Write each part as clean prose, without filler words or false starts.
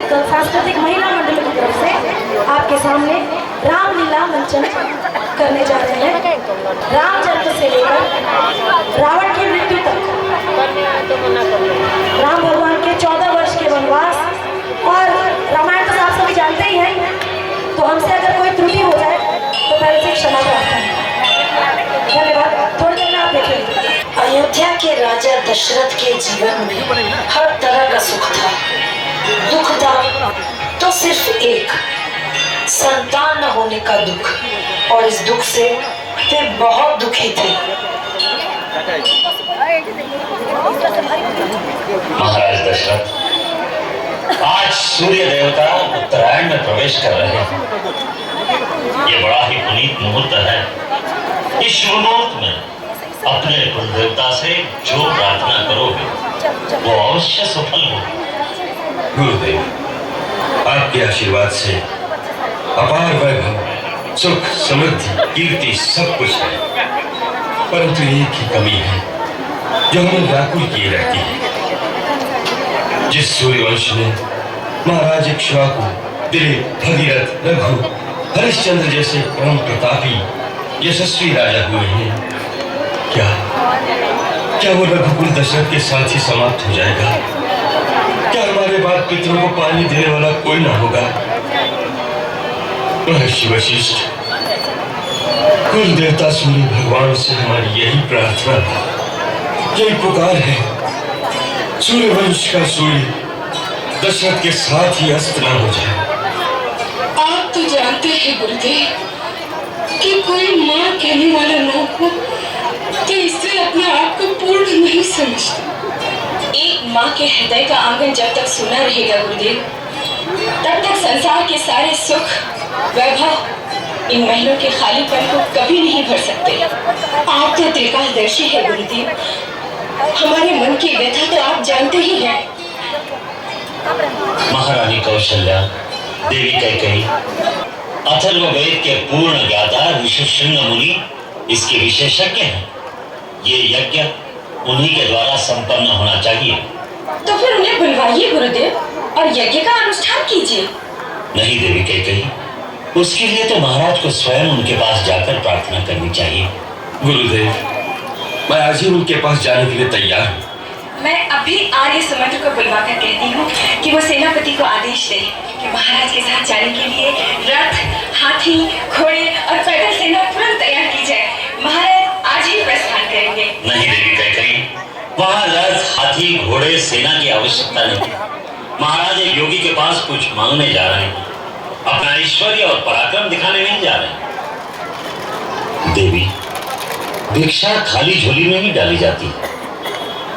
सांस्कृतिक महिला मंडल की तरफ से आपके सामने रामलीला मंचन करने जा रहे हैं। राम जन्म से लेकर रावण की मृत्यु तक राम भगवान के 14 वर्ष के वनवास और रामायण तो आप सभी जानते ही हैं, तो हमसे अगर कोई त्रुटि हो जाए तो पहले से क्षमा प्रार्थना है। धन्यवाद। थोड़ी देर में आप देखेंगे। अयोध्या के राजा दशरथ के जीवन में हर तरह का सुख था, दुख था तो सिर्फ एक, संतान न होने का दुख, और इस दुख से वे बहुत दुखी थे। महाराज दशरथ, आज सूर्य देवता उत्तरायण में प्रवेश कर रहे हैं। ये बड़ा ही पुनीत मुहूर्त है। इस शुभ मुहूर्त में अपने कुल देवता से जो प्रार्थना करोगे वो अवश्य सफल होगी। गुरुदेव, आपके आशीर्वाद से अपार वैभव, सुख, समृद्धि, कीर्ति सब कुछ है, परंतु एक ही कमी है जो हमें व्याकुल किए रहती है। जिस सूर्यवंश में महाराज इक्ष्वाकु, दिलीप, भगीरथ, रघु, हरिश्चंद्र जैसे परम प्रतापी यशस्वी राजा हुए हैं, क्या वो रघुकुल दशरथ के साथ ही समाप्त हो जाएगा? क्या हमारे बाद पितरों को पानी देने वाला कोई ना होगा? महर्षि वशिष्ठ, कुल देवता सूर्य भगवान से हमारी यही प्रार्थना है, यही पुकार है, सूर्यवंश का सूर्य दशरथ के साथ ही अस्त न हो जाए। आप तो जानते हैं गुरुदेव कि कोई माँ कहने वाला न हो तो इससे अपने आप को पूर्ण नहीं समझता। एक माँ के हृदय का आंगन जब तक सूना रहेगा गुरुदेव, तब तक संसार के सारे सुख, वैभव इन महलों के खालीपन को कभी नहीं भर सकते। आप तो त्रिकालदर्शी है गुरुदेव, हमारे मन की व्यथा तो आप जानते ही हैं। महारानी कौशल्या, देवी कैकेयी, अथर्ववेद के पूर्ण ज्ञाता ऋषिशृंग मुनि इसके विशेषज्ञ हैं। ये यज्ञ उन्हीं के द्वारा संपन्न होना चाहिए। तो फिर उन्हें बुलवाइए गुरुदेव और यज्ञ का अनुष्ठान कीजिए। नहीं देवी कैकेयी, उसके लिए तो महाराज को स्वयं उनके पास जाकर प्रार्थना करनी चाहिए। गुरुदेव, मैं आज ही उनके पास जाने के लिए तैयार हूँ। मैं अभी आर्य सुमंत्र को बुलवाकर कहती हूँ कि वो सेनापति को आदेश दे कि महाराज के साथ जाने के लिए रथ, हाथी, घोड़े और पैदल सेना तुरंत तैयार की जाए। महाराज आज ही प्रस्थान करेंगे। नहीं देवी कैकेयी, वहाँ रथ, हाथी, घोड़े, सेना की आवश्यकता नहीं। महाराज एक योगी के पास कुछ मांगने जा रहे हैं, अपना ऐश्वर्य और पराक्रम दिखाने नहीं जा रहे। देवी, भिक्षा खाली झोली में ही डाली जाती है।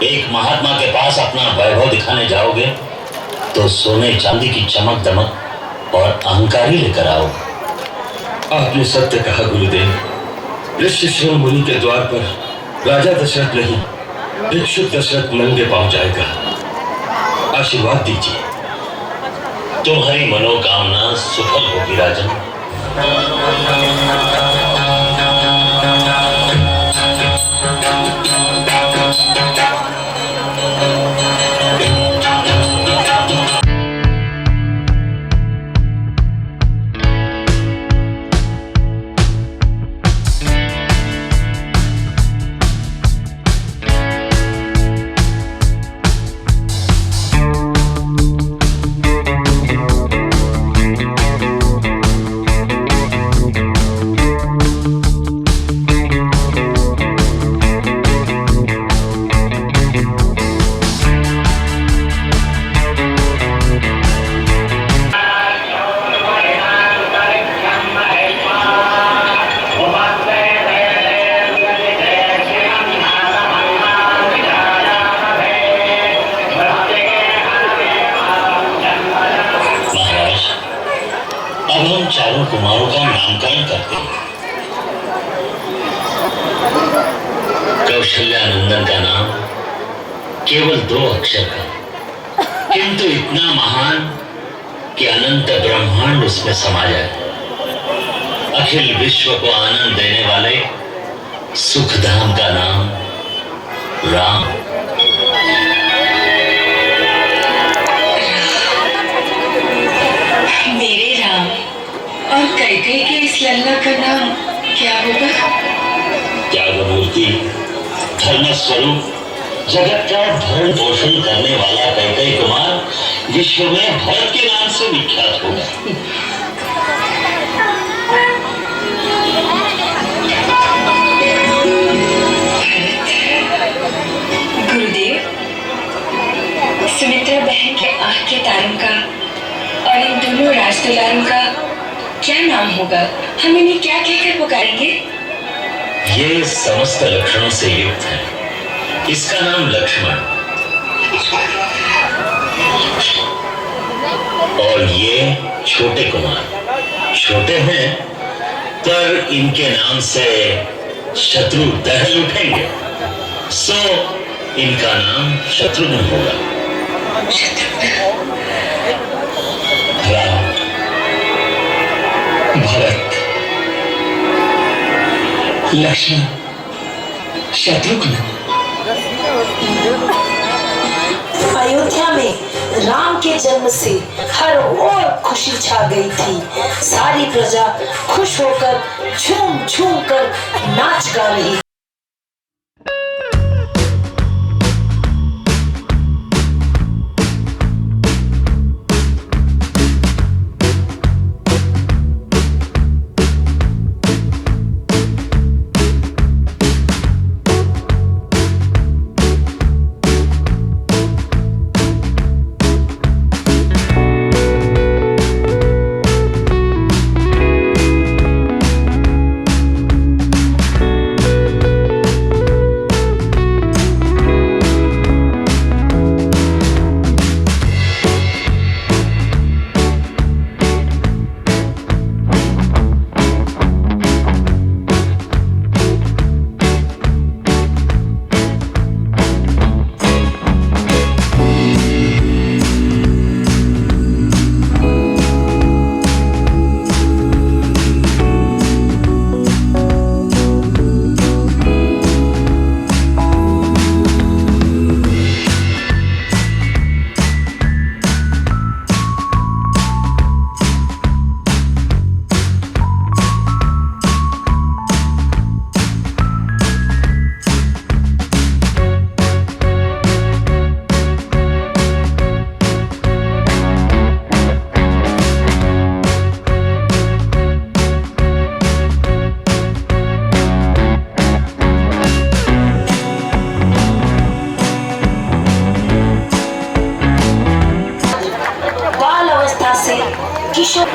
एक महात्मा के पास अपना वैभव दिखाने जाओगे तो सोने चांदी की चमक दमक और अहंकार ही लेकर आओ। आपने सत्य कहा गुरुदेव। ऋषिशृंग मुनि के द्वार पर राजा दशरथ नहीं, भिक्षुक दशरथ नंगे पांव जाएगा। आशीर्वाद दीजिए। तुम्हारी मनोकामना सफल होगी राजन। चारों कुमारों का नामकरण करते हैं। कौशल्यानंदन का नाम केवल 2 अक्षर का, किंतु इतना महान कि अनंत ब्रह्मांड उसमें समा जाए। अखिल विश्व को आनंद देने वाले सुखधाम का नाम राम। इस लल्ला का नाम क्या होगा? त्यागमूर्ति, धर्म स्वरूप, जगत का भरण पोषण करने वाला कैकेयी कुमार विश्व में भरत के नाम से विख्यात होगा। गुरुदेव, सुमित्रा बहन के आंख के तारों का और इन दोनों राजदुलारों का क्या नाम होगा? हम इन्हें क्या कहकर पुकारेंगे? ये समस्त लक्षणों से युक्त है। इसका नाम लक्ष्मण और ये छोटे कुमार। छोटे हैं पर इनके नाम से शत्रु दहल उठेंगे, सो इनका नाम शत्रुघ्न होगा। राम, भरत, लक्ष्मण, शत्रुघ्न। अयोध्या में राम के जन्म से हर ओर खुशी छा गई थी। सारी प्रजा खुश होकर झूम झूम कर नाच गा रही। किशोर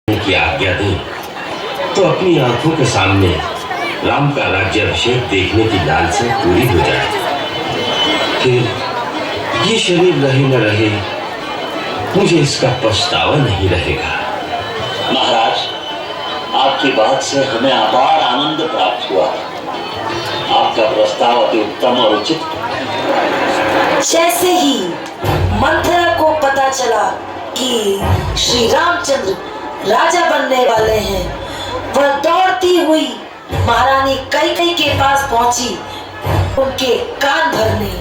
की आज्ञा दें तो अपनी आंखों के सामने राम का राज्याभिषेक देखने की लालसा पूरी हो जाए। फिर ये शरीर रहे न रहे, मुझे इसका पछतावा नहीं रहेगा। महाराज, आपकी बात से हमें अपार आनंद प्राप्त हुआ। आपका प्रस्ताव अति उत्तम और उचित। जैसे ही मंथरा को पता चला कि श्री रामचंद्र राजा बनने वाले हैं, वह दौड़ती हुई महारानी कैकेयी के पास पहुंची, उनके कान भरने।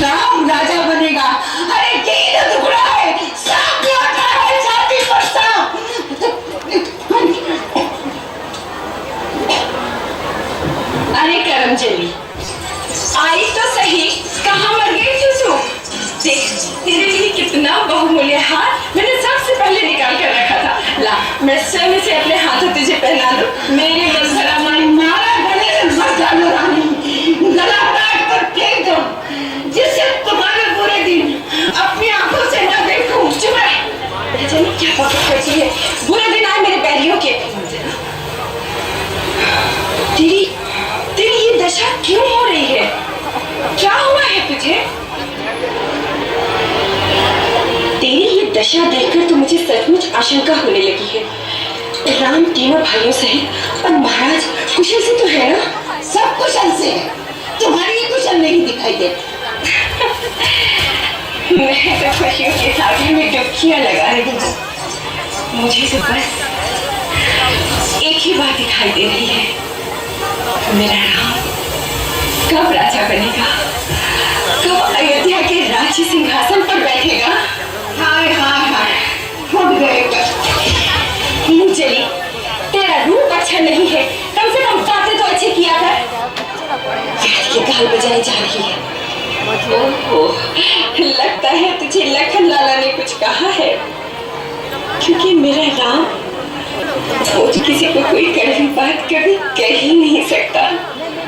राम राजा बनेगा? अरे ये तो टुकड़ा है, सांप लौटा है, छाती पर सांप। अरे करमचली, आई तो सही, कहाँ मर गई चूचू? देख, तेरे लिए कितना बहुमूल्य हार मैंने सबसे पहले निकाल कर रखा था। ला, मैं स्वयं से अपने हाथों तुझे पहना दूं। मेरी मंथरा माई, मारा गले में मत डालो रानी, गला काट कर फेंक दो, जिससे तुम्हारे बुरे दिन अपनी आंखों से न देखूं। चुप रह, जाने क्या पकड़ करती है। बुरे दिन आए मेरे पैरियों के। तेरी ये दशा क्यों हो रही है? क्या हुआ है तुझे? तेरी ये दशा देखकर तो मुझे सचमुच आशंका होने लगी है। राम तीनों भाइयों सहित और महाराज कुशल से तो है ना? सब कुशल से है, तुम्हारी कुशल नहीं दिखाई देती। मैं तो खुशियों के सागर में डुबकियां लगा रही हूँ। मुझे तो बस एक ही बात दिखाई दे रही है, मेरा राम कब राजा बनेगा, कब अयोध्या के राज्य सिंहासन पर बैठेगा। हाय हाय हाय, फूट गए। चली, तेरा रूप अच्छा नहीं है, कम से कम बातें तो अच्छी किया कर। ये गाल बजाई जा रही है। ओहो, लगता है तुझे लखन लाला ने कुछ कहा है, क्योंकि मेरा राम मुझे किसी को कोई कड़वी बात कभी कह ही नहीं सकता।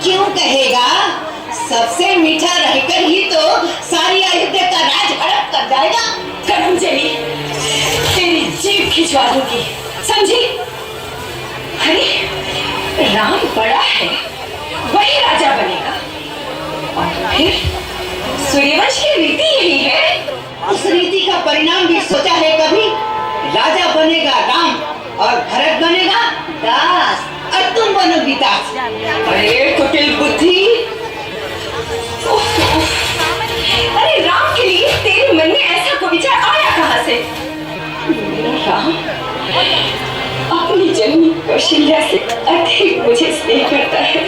क्यों कहेगा? सबसे मीठा रहकर ही तो सारी अयोध्या का राज हड़प कर जाएगा। करमचली, तेरी जीभ खिंचवा दूंगी, समझी? अरे राम बड़ा है, वही राजा बनेगा। और फिर सूर्यवंश की रीति यही है। उस रीति का परिणाम भी सोचा है कभी? राजा बनेगा राम और भरत बनेगा दास, और तुम बनोगी दास। अरे कुटिल बुद्धि! अरे राम के लिए तेरे मन में ऐसा कोई विचार आया कहाँ से? मेरा राम अपनी जन्मी कौशल्या से अधिक मुझे स्नेह करता है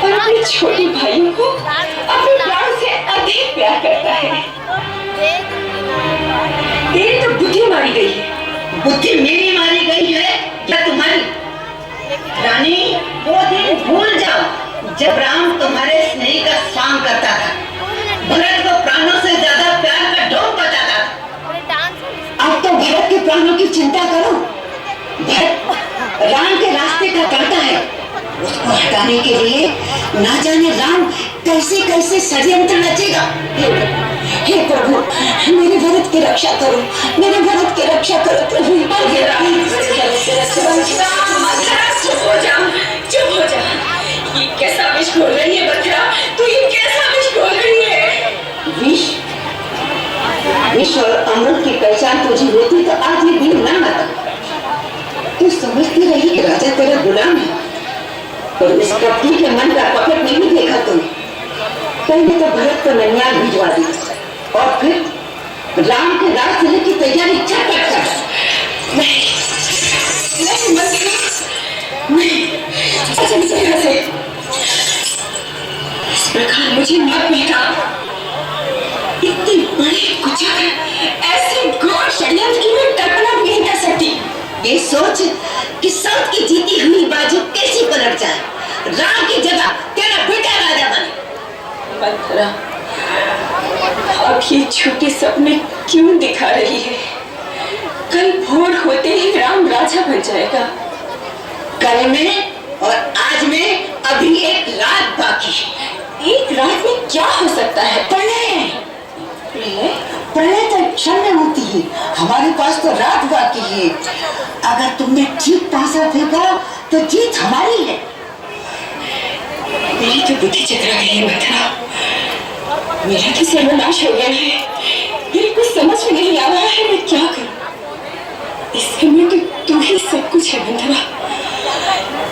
और अपने छोटे भाइयों को अपने प्राण से अधिक प्यार करता है। तेरी तो बुद्धि मारी गई है। बुद्धि मेरी मारी गई है या तुम्हारी? रानी, वो दिन भूल जाओ जब राम तुम्हारे स्नेह का स्वांग करता था, भरत को प्राणों से ज्यादा प्यार का ढोंग बताता था। अब तो भरत के प्राणों की चिंता करो। भरत राम के रास्ते का कांटा है, उसको हटाने के लिए ना जाने राम कैसे कैसे षड्यंत्र रचेगा। हे प्रभु, मेरे भरत की रक्षा करो, मेरे भरत की रक्षा करो प्रभु। चुप हो जा, चुप हो जा। ये कैसा विष घोल रही है बकरा? तू ये कैसा विष घोल रही है? विष? विष और अमृत की पहचान तुझे होती तो आज ये दिन न आता। तू समझती रही कि राजा तेरा गुलाम है, पर इस कपटी के मन का पकड़ नहीं देखा तुमने। पहले तो भरत को ननियाल भिजवा दी और फिर राम के राज चलने की तैयारी झटपट कर। नहीं, मंत्री, नहीं, से इस प्रकार मुझे मत मिटा। इतने बड़े कुचक, ऐसे घोर षड्यंत्र की मैं कल्पना भी नहीं कर सकती। ये सोच कि साउथ की जीती हुई बाजू कैसे पलट जाए, राम की जगह तेरा बेटा राजा बने। मंथरा, अब ये झूठे सपने क्यों दिखा रही है? कल भोर होते ही राम राजा बन जाएगा। कल में और आज में अभी एक रात बाकी है। एक रात में क्या हो सकता है? प्रलय। प्रलय? प्रलय तो क्षण में होती है, हमारे पास तो रात बाकी है। अगर तुमने ठीक पासा फेंका तो जीत हमारी है। मेरी तो बुद्धि चकरा गई है मंथरा, मेरा तो सर्वनाश हो गया है। मेरे कुछ समझ में नहीं आ रहा है मैं क्या करूं। इस समय तो तू ही सब कुछ है मंथरा।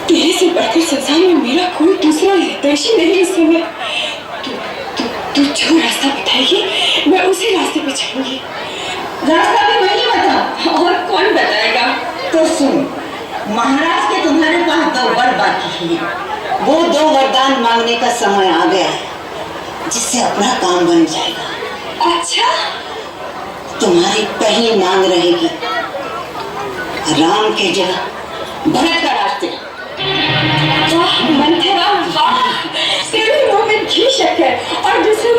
तेरे से बढ़कर संसार में मेरा कोई दूसरा हितैषी नहीं इस समय। तू जो रास्ता बताएगी मैं उसी रास्ते पे चलूंगी। रास्ता भी वही बता। और कौन बताएगा? तो सुन, महाराज के तुम्हारे पास 2 वर बाकी है। वो 2 वरदान मांगने का समय आ गया है, जिससे अपना काम बन जाएगा। अच्छा, तुम्हारी पहली मांग रहेगी राम की जगह भरत का रास्ते। वाह मंथरा वाह, तेरे मुंह में घी शक्कर। और दूसरे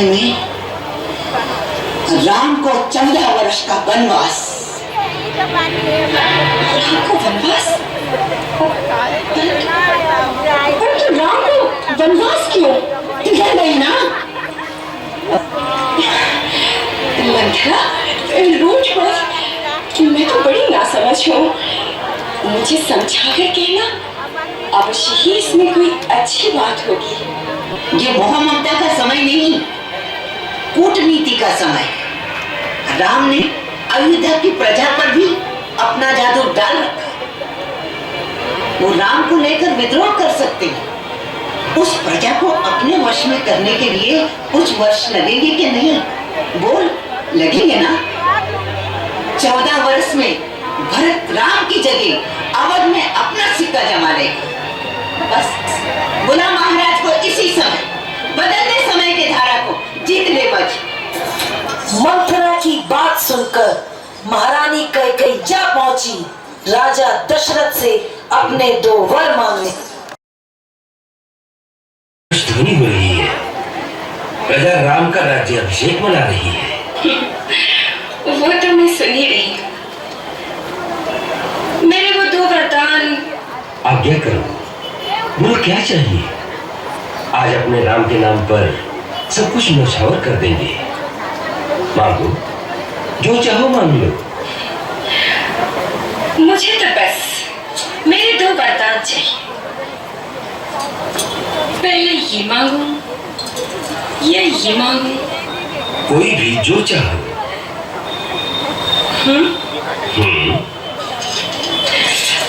में राम को 14 वर्ष का वनवास। राम को वनवास? परंतु राम को वनवास क्यों? पिघल गई ना। मंथरा रोज रोज मैं तो बड़ी नासमझ हूँ। मुझे समझा कर कहना, अवश्य ही इसमें कोई अच्छी बात होगी। ये मोह ममता का समय नहीं, कूटनीति का समय। राम ने अयोध्या की प्रजा पर भी अपना जादू डाल रखा। वो राम को लेकर विद्रोह कर सकते हैं। उस प्रजा को अपने वश में करने के लिए कुछ वर्ष लगेंगे कि नहीं? बोल, लगेंगे ना? 14 वर्ष में भरत राम की जगह अवध में अपना सिक्का जमा लेगा। बस बुला महाराज को इसी समय, बदलते समय के धारा को जीत ले बच। मंथरा की बात सुनकर महारानी कैकेयी जा पहुंची राजा दशरथ से अपने 2 वर मांगने। ध्वनि हो रही है, प्रजा राम का राज्य अभिषेक मना रही है। वो तो मैं सुन ही रही हूँ। मेरे वो 2 वरदान। आज्ञा करो, बोलो क्या चाहिए? आज अपने राम के नाम पर सब कुछ न्यौछावर कर देंगे। मांगो, जो चाहो मांग लो। मुझे तो बस मेरे 2 वरदान चाहिए। पहले ये मांगू या ये मांगू? कोई भी जो चाहो।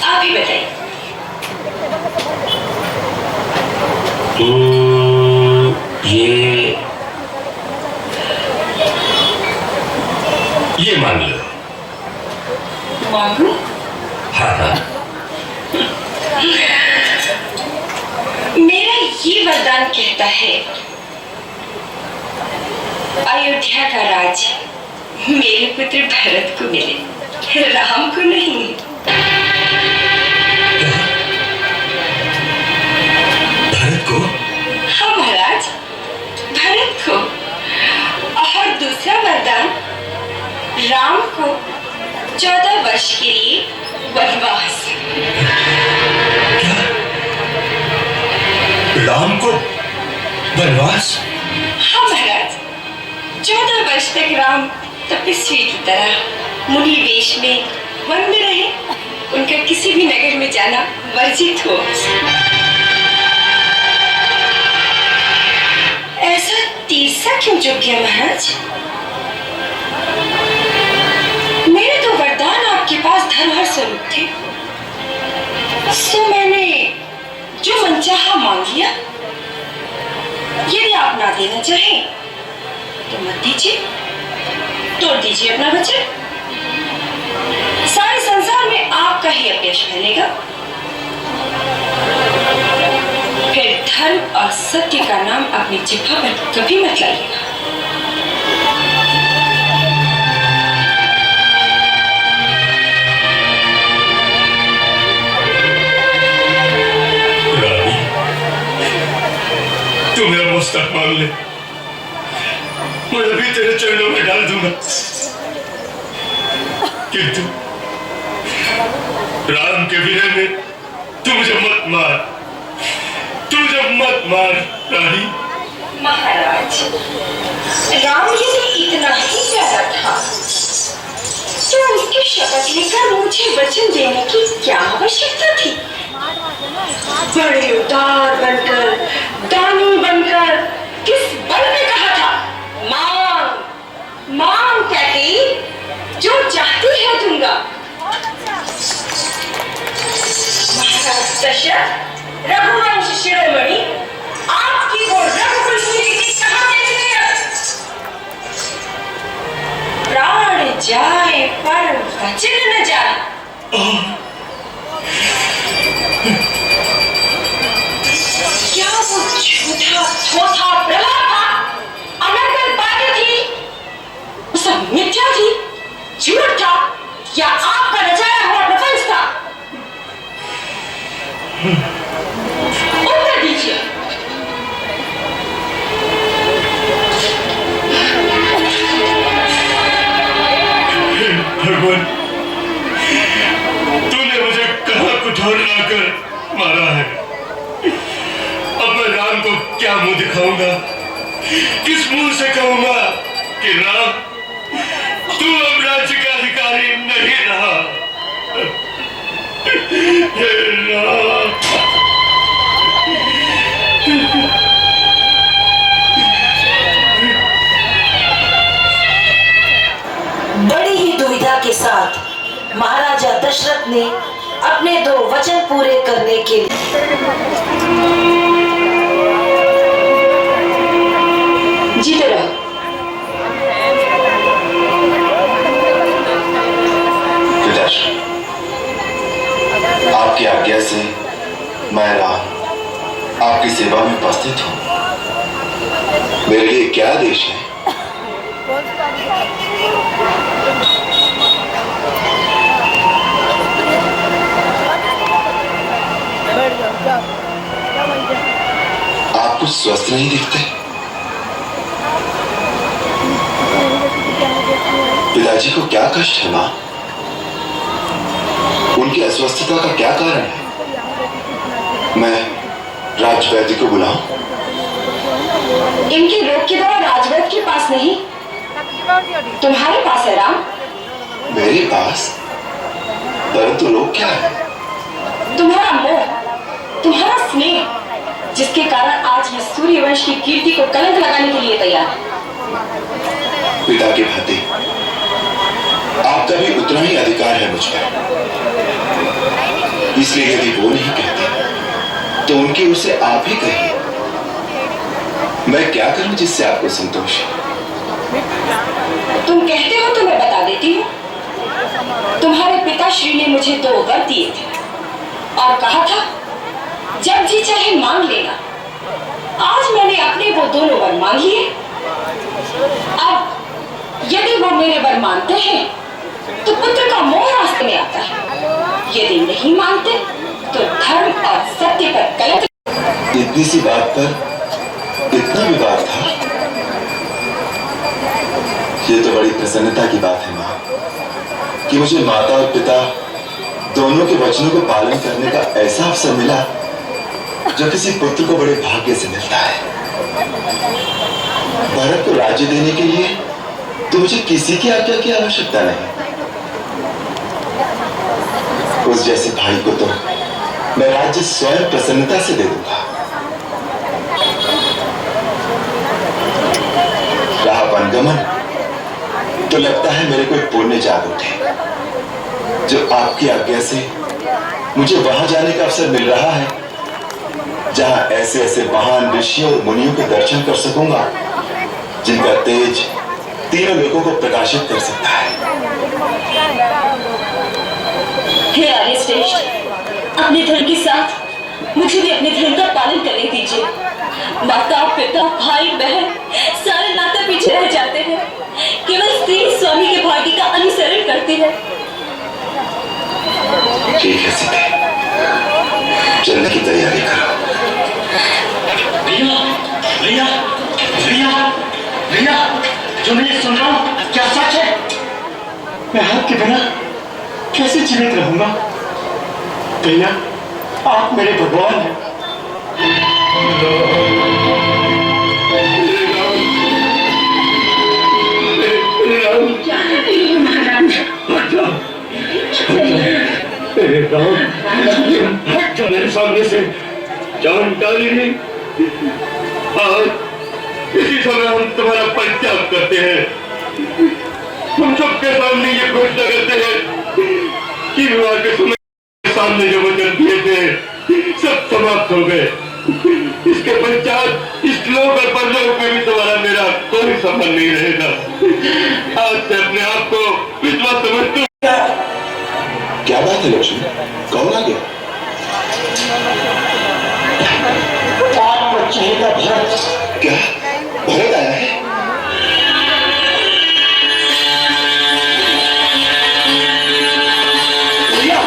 आप ही बताइए। ये मांग लो। मांगू? हाँ। मेरा ये वरदान कहता है, अयोध्या का राज मेरे पुत्र भरत को मिले, राम को नहीं। भरत को? हाँ महाराज, भरत को। और दूसरा वरदान, राम को 14 वर्ष के लिए वनवास। क्या? राम को वनवास? हाँ महाराज, 14 वर्ष तक राम तपस्वी की तरह मुनि वेश में वन में रहे। उनका किसी भी नगर में जाना वर्जित हो। ऐसा तीसरा क्यों चुक गया महाराज? मेरे तो वरदान आपके पास धरोहर स्वरूप थे, सो मैंने जो मनचाहा मांग लिया। यदि आप ना देना चाहें तो मत दीजिए, तोड़ दीजिए अपना वचन। सारे संसार में आपका ही अपयश फैलेगा। फिर धर्म और सत्य का नाम अपनी जिह्वा पर कभी मत लाइएगा। रानी, तू मेरा मुस्तक मांग ले, मैं अभी तेरे चरणों में डाल दूंगा। किंतु राम के विनय में तू मुझे मत मार, तू मुझे मत मार रानी। महाराज, राम यदि इतना ही प्यारा था तो उसकी शपथ लेकर मुझे वचन देने की क्या आवश्यकता थी? बड़े उदार बनकर, दानी बनकर किस बल ने कहा था, मांग मांग कहती, जो चाहती है दूंगा। महाराज दशरथ, रघुवंश शिरोमणि, आपकी वो रघुकुल की रीति कहाँ चली गई? प्राण जाए पर वचन न जाए। क्या वो झूठा थोथा प्रलाप था? अनर्गल बातें थी? वो सब मिथ्या थी, झूठ था, या आपका रचाया हुआ प्रपंच था? उत्तर दीजिए। भगवान, तूने मुझे कहाँ कुठार लाकर मारा है। अब मैं राम को क्या मुंह दिखाऊंगा, किस मुंह से कहूंगा कि राम, तू अब राज्य का अधिकारी नहीं रहा। हे राम, बड़ी ही दुविधा के साथ महाराजा दशरथ ने अपने 2 वचन पूरे करने के लिए जीते रहो। पिताश्री, आपकी आज्ञा से मैं राम आपकी सेवा में उपस्थित हूँ। मेरे लिए क्या आदेश है? आप कुछ स्वस्थ नहीं दिखते। पिताजी को क्या कष्ट है माँ? उनकी अस्वस्थता का क्या कारण है? मैं राजवैद्य को बुलाऊं? इनकी रोग की दवा राजवैद्य के पास नहीं, तुम्हारे पास है राम। मेरे पास? परंतु रोग क्या है? तुम्हारा मोह, तुम्हारा स्नेह, जिसके कारण आज मैं सूर्यवंश की कीर्ति को कलंक लगाने के लिए तैयार हूं। पिता के भांति आपका भी उतना ही अधिकार है मुझ पर। इसलिए यदि वो नहीं कहते तो उनकी ओर से आप ही कहिए। मैं क्या करूं जिससे आपको संतोष है? तुम कहते हो तो मैं बता देती हूँ। तुम्हारे पिताश्री ने मुझे 2 वर दिए थे और कहा था, जब जी चाहे मांग लेना। आज मैंने अपने वो दोनों वर मांग लिए। अब यदि वो मेरे वर मानते हैं तो पुत्र का मोह रास्ते में आता है, यदि नहीं मानते तो धर्म और सत्य पर कलंक। इतनी सी बात पर इतना विवाद था। ये तो बड़ी प्रसन्नता की बात है माँ, कि मुझे माता और पिता दोनों के वचनों को पालन करने का ऐसा अवसर मिला जो किसी पुत्र को बड़े भाग्य से मिलता है। भरत को राज्य देने के लिए तो मुझे किसी की आज्ञा की आवश्यकता नहीं। उस जैसे भाई को तो मैं राज्य स्वयं प्रसन्नता से दे दूंगा। रहा वनगमन, तो लगता है मेरे कोई पुण्य जाग उठे, जो आपकी आज्ञा से मुझे वहां जाने का अवसर मिल रहा है, जहां ऐसे ऐसे महान ऋषियों और मुनियों के दर्शन कर सकूंगा, जिनका तेज तीनों लोगों को प्रकाशित कर सकता है। हे आर्यश्रेष्ठ, अपने धर्म के साथ मुझे भी अपने धर्म का पालन करने दीजिए। माता पिता भाई बहन सारे नाते पीछे रह जाते हैं, केवल स्त्री स्वामी के भाग्य का अनुसरण करती है। ठीक है सीते, चलने की तैयारी करो। भैया भैया भैया भैया, जो मैं सुन रहा हूँ क्या सच है? मैं आपके बिना कैसे जीवित रहूंगा? भैया, आप मेरे भगवान हैं। मेरे सामने से जान डाली नहीं। आज इसी समय हम तुम्हारा परित्याग करते हैं। हम सबके सामने ये घोषणा करते हैं कि विवाह के समय सामने जो वचन दिए थे सब समाप्त हो गए। इसके पश्चात इस लोक और परलोक में भी तुम्हारा मेरा कोई संबंध नहीं रहेगा। आज से अपने आप को विश्वास समझते हो। क्या बात है लक्ष्मी, कौन आ गया? आपका चहेता भरत। क्या भरत आया है? भैया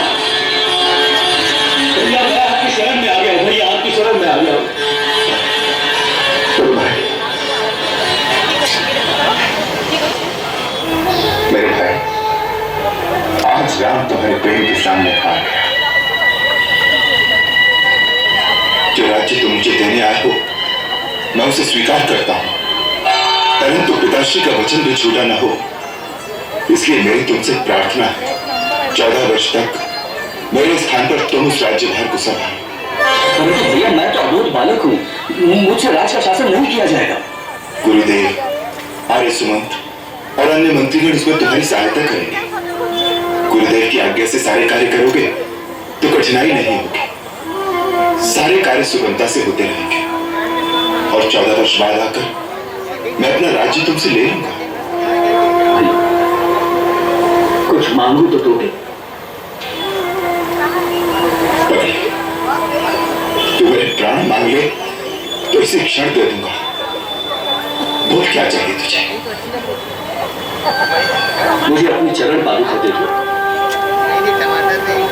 भैया मैं आपकी शरण में आ गया हूँ। भैया आपकी शरण में आ गया हूँ। मेरे भाई, आज राम तुम्हारे प्रेम के सामने आ गया। जो राज्य तुम मुझे देने आए हो मैं उसे स्वीकार करता हूं, परंतु पिताश्री का वचन भी झूठा न हो, इसलिए मेरी तुमसे प्रार्थना है 14 वर्ष तक मेरे स्थान पर तुम उस राज्यभार को संभालो। परंतु भैया मैं तो अबोध बालक हूँ, मुझसे राज का शासन नहीं किया जाएगा। गुरुदेव, आर्य सुमंत और अन्य मंत्रीगण इसमें तुम्हारी सहायता करेंगे। गुरुदेव की आज्ञा से सारे कार्य करोगे तो कठिनाई नहीं होगी, सारे कार्य सुगमता से होते रहेंगे और 14 वर्ष बाद आकर मैं अपना राज्य तुमसे ले लूंगा। कुछ मांगू तो दोगे? तू मेरे प्राण मांग ले तो इसे क्षण दे दूंगा। बोल क्या चाहिए तुझे? मुझे अपनी चरण पादुका दे दो।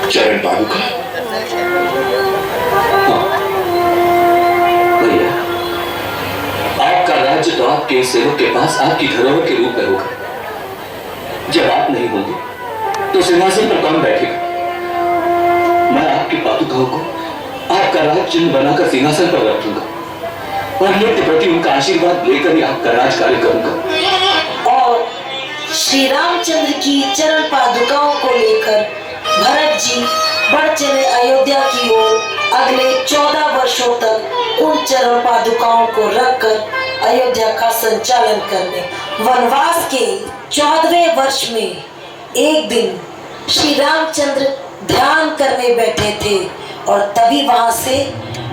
चरण पादुका? भैया आपका राज्य तो आपके सेवक के पास आपकी धरोहर के रूप में होगा। जब आप नहीं होंगे तो सिंहासन पर कौन बैठेगा? मैं आपकी पादुकाओं को आपका राज चिन्ह बनाकर सिंहासन पर रखूंगा और नित्य प्रति उनका आशीर्वाद लेकर ही आपका राज कार्य करूंगा। और श्री रामचंद्र की चरण पादुकाओं को लेकर भरत जी बढ़ चले अयोध्या की ओर। अगले 14 वर्षों तक उन चरण पादुकाओं को रखकर अयोध्या का संचालन करने। वनवास के 14वें वर्ष में एक दिन श्री रामचंद्र ध्यान करने बैठे थे और तभी वहां से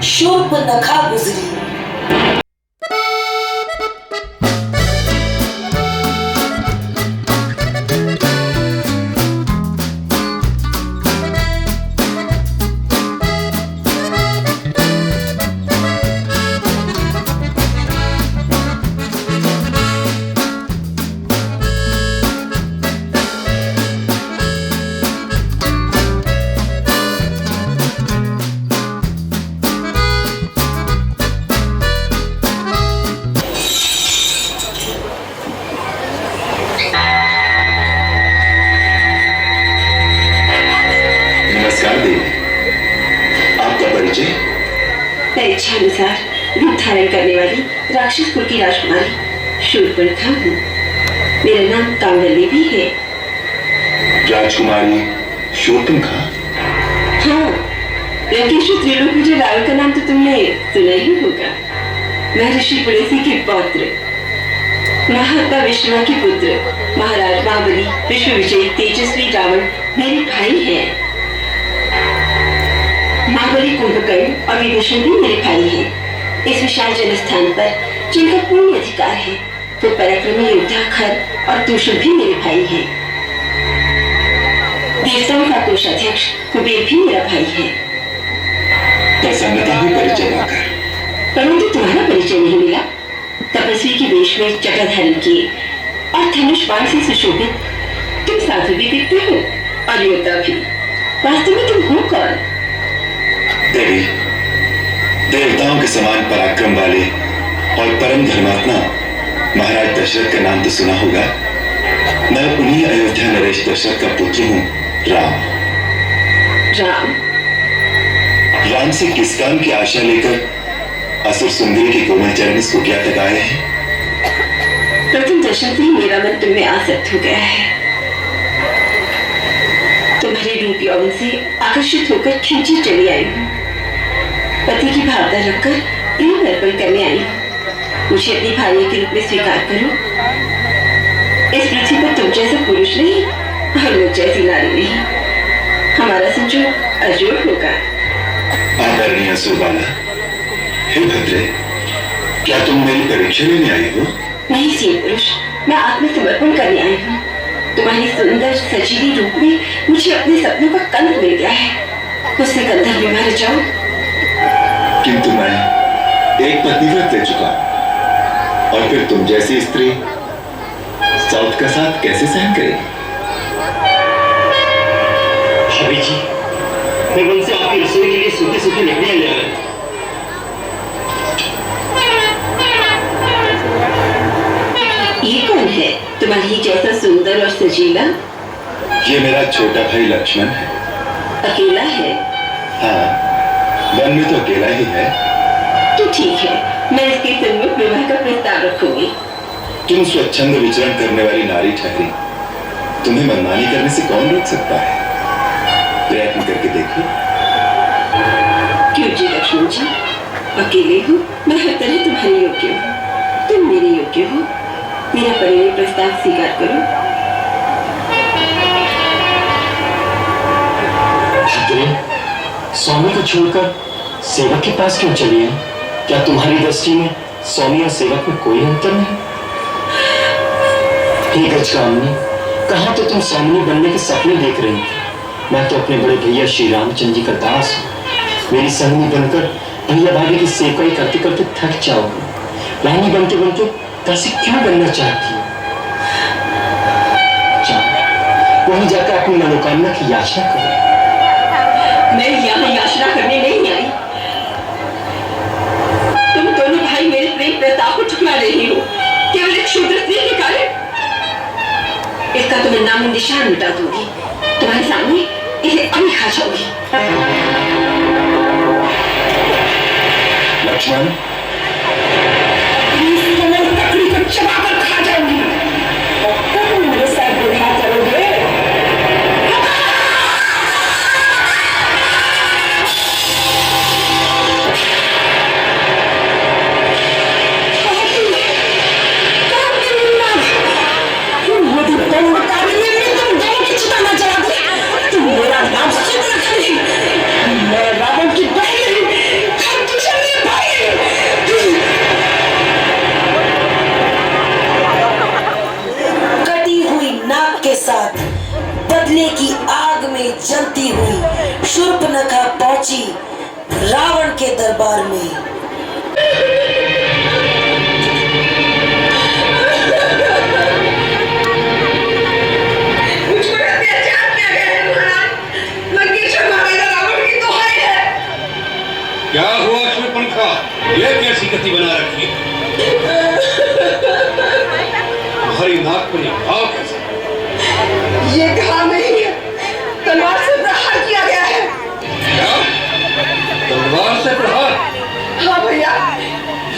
शूर्पनखा गुजरी। परीक्षानुसार रूप धारण करने वाली राक्षस कुल की राजकुमारी शूर्पणखा हूँ। मेरा नाम कांवल्ली भी है। राजकुमारी शूर्पणखा? हाँ, लंकेश्वर त्रिलोक विजय रावण का नाम तो तुमने सुना ही होगा। मैं ऋषि पुलस्त्य के पौत्र, महात्मा विष्णु के पुत्र, महाराज महाबली विश्व विजयी तेजस्वी रावण मेरे भाई हैं। महाबली कुंभकर्ण और विभीषण भी मेरे भाई हैं। इस विशाल जनस्थान पर जिनका पूर्ण अधिकार है तो पराक्रमी योद्धा खर और दूषण भी मेरे भाई हैं। देवताओं का कोषाध्यक्ष कुबेर भी मेरा भाई है। प्रसन्नता हुई परिचय पाकर, परंतु तुम्हारा परिचय नहीं मिला। तपस्वी के वेश में चक्र धारण किए और धनुष बाण से सुशोभित तुम साधु भी दिखते हो और योद्धा भी। वास्तव में तुम हो कौन? देवी, देवताओं के समान पराक्रम वाले और परम धर्मात्मा महाराज दशरथ का नाम तो सुना होगा। मैं उन्हीं अयोध्या नरेश दशरथ का पुत्र हूँ, राम। राम? राम से किस काम की आशा लेकर असुर सुंदरी के कोमल चरण इस कुटिया तक आए हैं? प्रथम दर्शन से ही मेरा मन तुम में आसक्त हो गया है। तुम्हारे रूप यौवन से आकर्षित होकर खींची चली आई हूँ। पति की भावना रखकर प्रेम अर्पण करने आई हूँ। मुझे अपनी भाई के रूप में स्वीकार करो। इस पृथ्वी पर तुम जैसा पुरुष नहीं और मुझ जैसी नारी नहीं। हमारा संजोग अजोड़ होगा। आदरणीय सुबाला, हे भद्रे, क्या तुम मेरी परीक्षा लेने आई हो? नहीं सी पुरुष, मैं आत्मसमर्पण करने आई हूँ। तुम्हारी सुंदर सजीली रूप में मुझे अपने सपनों का कंद मिल गया है। उससे कंधर भी मार जाओ। किंतु मैं एक पतिव्रत ले चुका और फिर तुम जैसी स्त्री साउथ का साथ कैसे सहन करेगी? भाभी जी, मैं वन से आपकी रसोई के लिए सूखी सूखी लकड़ियां ले आया। ये कौन है तुम्हारी जैसा सुंदर और सजीला? ये मेरा छोटा भाई लक्ष्मण है। अकेला है? हाँ, वन में तो अकेला ही है। तो ठीक है, मैं इसके सम्मुख विवाह का प्रस्ताव रखूंगी। तुम स्वच्छंद विचरण करने वाली नारी ठहरी, तुम्हें मनमानी करने से कौन रोक सकता है? प्रयत्न करके देखो। क्यों जी लक्ष्मण जी, अकेले हूँ, मैं हर तरह तुम्हारे योग्य हूँ, तुम मेरे योग्य हो। मेरा परिणय प्रस्ताव स्वीकार करो। स्वामी को छोड़कर सेवक के पास क्यों चली है? क्या तुम्हारी दृष्टि में स्वामी और सेवक में कोई अंतर नहीं? हे गजकामिनी, कहाँ तो तुम स्वामिनी बनने के सपने देख रही थी। मैं तो अपने बड़े भैया श्री रामचंद्र जी का दास हूँ। मेरी संगनी बनकर भैया भाभी की सेवकाई करते करते थक जाओगे। रानी बनते बनते दासी क्यों बनना चाहती हो? जाओ, वहीं जाकर अपनी मनोकामना की याचना करो। मैं यहाँ याचना करने नहीं आई। तुम दोनों भाई मेरे प्रेम प्रस्ताव को ठुकरा रही हो केवल एक शूद्र स्त्री के कारण। इसका तो मैं नामो निशान मिटा दूंगी। तुम्हारे सामने इसे अभी खा जाऊंगी। लक्ष्मण, लकड़ी को चबाकर खा जाऊंगी। तुम मेरे साथ विवाह करोगे? साथ बदले की आग में जलती हुई शूर्पणखा पहुंची रावण के दरबार में। मुझको अत्याचार किया गया है महाराज। लंकेश्वर महाराजा रावण की दुहाई है। क्या हुआ शूर्पणखा? ये कैसी गति बना रखी है? तुम्हारी नाक पर ये घाव कैसे? ये घाव नहीं है, तलवार से प्रहार किया गया है। क्या? तलवार से प्रहार? हाँ भैया,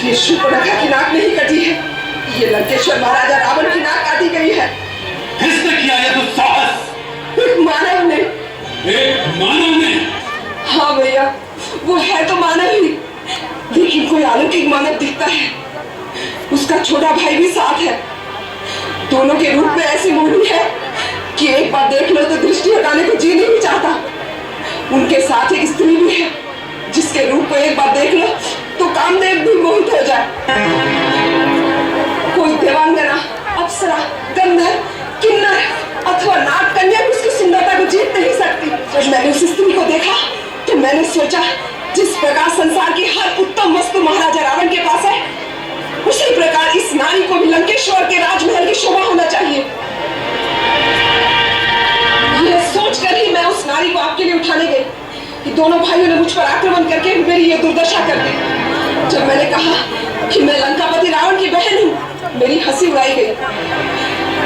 ये शूर्पणखा की नाक नहीं कटी है, ये लंकेश्वर महाराजा रावण की नाक काटी गई है। किसने किया ये दुस्साहस? एक मानव ने। एक मानव ने? हाँ भैया, वो है तो मानव ही, लेकिन कोई अलौकिक मानव दिखता है। उसका छोटा भाई भी साथ है। दोनों के रूप में ऐसी मोहनी है कि एक बार देख लो तो दृष्टि हटाने को जी नहीं चाहता। उनके साथ एक स्त्री भी है जिसके रूप को एक बार देख लो तो कामदेव भी मोहित हो जाए। कोई देवांगना, अप्सरा, गंधर्व, किन्नर अथवा नाग कन्या भी उसकी सुंदरता को जीत नहीं सकती। जब मैंने उस स्त्री को देखा तो मैंने सोचा, जिस प्रकार संसार की हर उत्तम वस्तु महाराजा रावण के पास है, उसी प्रकार इस नारी को भी लंकेश्वर के राजमहल की शोभा होना चाहिए। यह सोचकर ही मैं उस नारी को आपके लिए उठाने गई कि दोनों भाइयों ने मुझ पर आक्रमण करके मेरी ये दुर्दशा कर दी। जब मैंने कहा कि मैं लंकापति रावण की बहन हूँ, मेरी हंसी उड़ाई गई।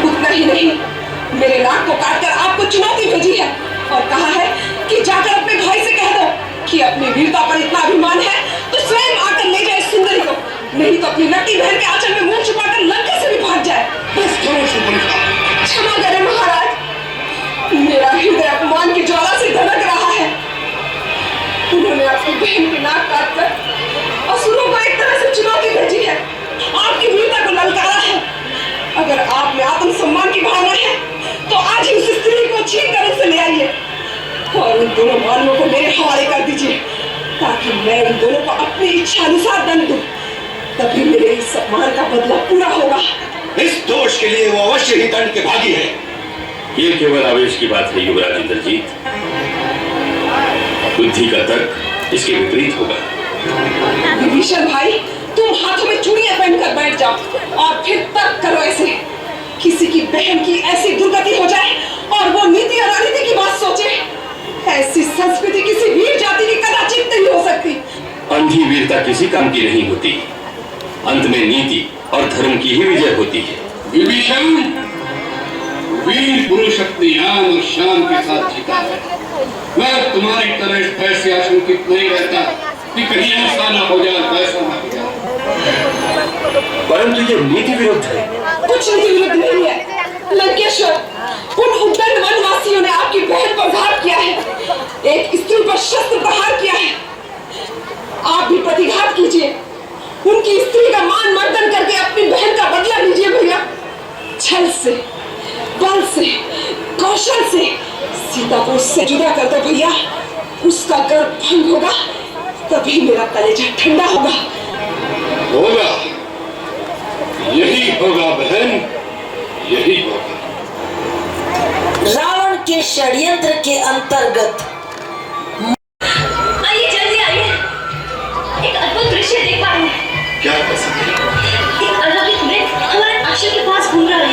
उतना ही नहीं, मेरे नाक को काटकर आपको चुनौती भेजी है और कहा है कि जाकर अपने भाई से कह दो कि अपनी वीरता पर इतना अभिमान है तो स्वयं आकर ले जाए सुंदरी को, नहीं तो अपनी लट्टी बहन के आंचल में मुंह छुपाकर लंका से भी भाग जाए। बस करो शूर्पणखा। क्षमा करें महाराज, मेरा हृदय अपमान की ज्वाला से धड़क रहा है। उन्होंने अपनी बहन की नाक काट आज ही उस स्त्री को छीन कर उनसे ले आइए और उन दोनों मालूमों को मेरे हवाले कर दीजिए ताकि मैं उन दोनों को अपनी इच्छा अनुसार दंड दूं। तभी मेरे इस सम्मान का बदला पूरा होगा। इस दोष के लिए वो अवश्य ही दंड के भागी है। ये केवल आवेश की बात है युवराज इंद्रजीत। बुद्धि का तर्क इसके विपरीत होगा। विभीषण भाई, तुम हाथों में चूड़ियां पहनकर बैठ जाओ और फिर तर्क करो। ऐसे किसी की बहन की ऐसी दुर्गति हो जाए और वो नीति और अनीति की बात सोचे, ऐसी संस्कृति किसी वीर जाति की कदाचित नहीं हो सकती। अंधी वीरता किसी काम की नहीं होती, अंत में नीति और धर्म की ही विजय होती है। विभीषण, वीर पुरुष अपनी आन और शान के साथ जीता है। मैं तुम्हारी तरह इस भय से आशंकित नहीं रहता कि कहीं ऐसा ना हो जाए, वैसा ना हो जाए। परंतु ये नीति विरुद्ध है। कुछ नीति विरुद्ध नहीं है लंकेश्वर। उन उद्दंड वनवासियों ने आपकी बहन पर घात किया है, एक स्त्री पर शस्त्र प्रहार किया है। आप भी प्रतिघात कीजिए, उनकी स्त्री का मान मर्दन करके अपनी बहन का बदला लीजिए भैया। छल से, बल से, कौशल से सीता को उससे जुदा कर दो भैया। उसका गर्भ भंग होगा, तभी मेरा कलेजा ठंडा होगा। होगा, यही होगा बहन, यही होगा। रावण के षड्यंत्र के अंतर्गत आइए जल्दी आइए, एक अद्भुत दृश्य देख पा रहे हैं। क्या कर सकते हैं? एक अलौकिक मृग हमारे आश्रम के पास घूम रहा है।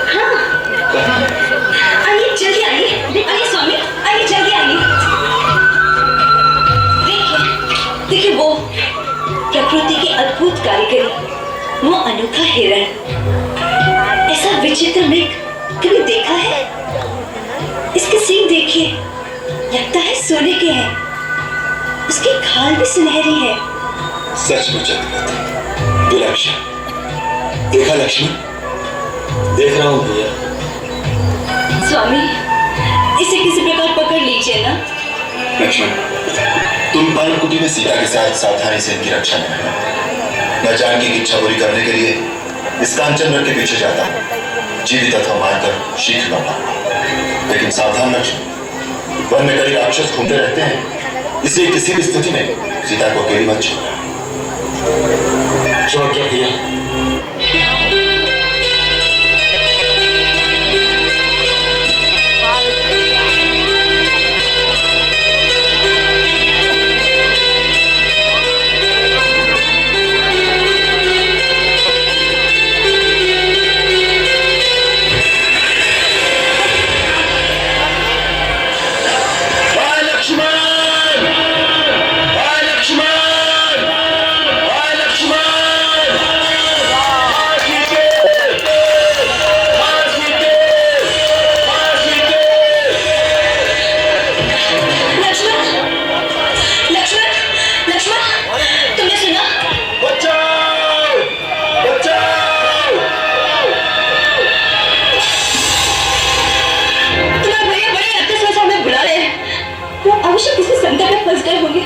हाँ, आइए जल्दी आइए, आइए स्वामी, आइए जल्दी आइए। देखिए, देखिए वो प्रकृति की अद्भुत कारीगरी, वो अनोखा हिरण। ऐसा विचित्र मृग कभी देखा है? इसके सींग देखिए, लगता है सोने के हैं। उसकी खाल भी सुनहरी है। सचमुच अद्भुत, विलक्षण। देखा लक्ष्मण? देख रहा हूँ भैया। स्वामी, इसे किसी प्रकार पकड़ लीजिए ना। लक्ष्मण, तुम पालकुटी में सीता के साथ सावधानी से इनकी रक्षा में रहना। मैं जानकी की इच्छा पूरी करने के लिए इस कांचन के पीछे जाता हूँ। जीवित अथवा मारकर शीघ्र लौटा। लेकिन सावधान लक्ष्मण, वन में कई राक्षस घूमते रहते हैं, इसलिए किसी भी स्थिति में सीता को अकेली मत छोड़ना। छोड़ क्या भैया? अवश्य किसी संकट में फंस गए होंगे।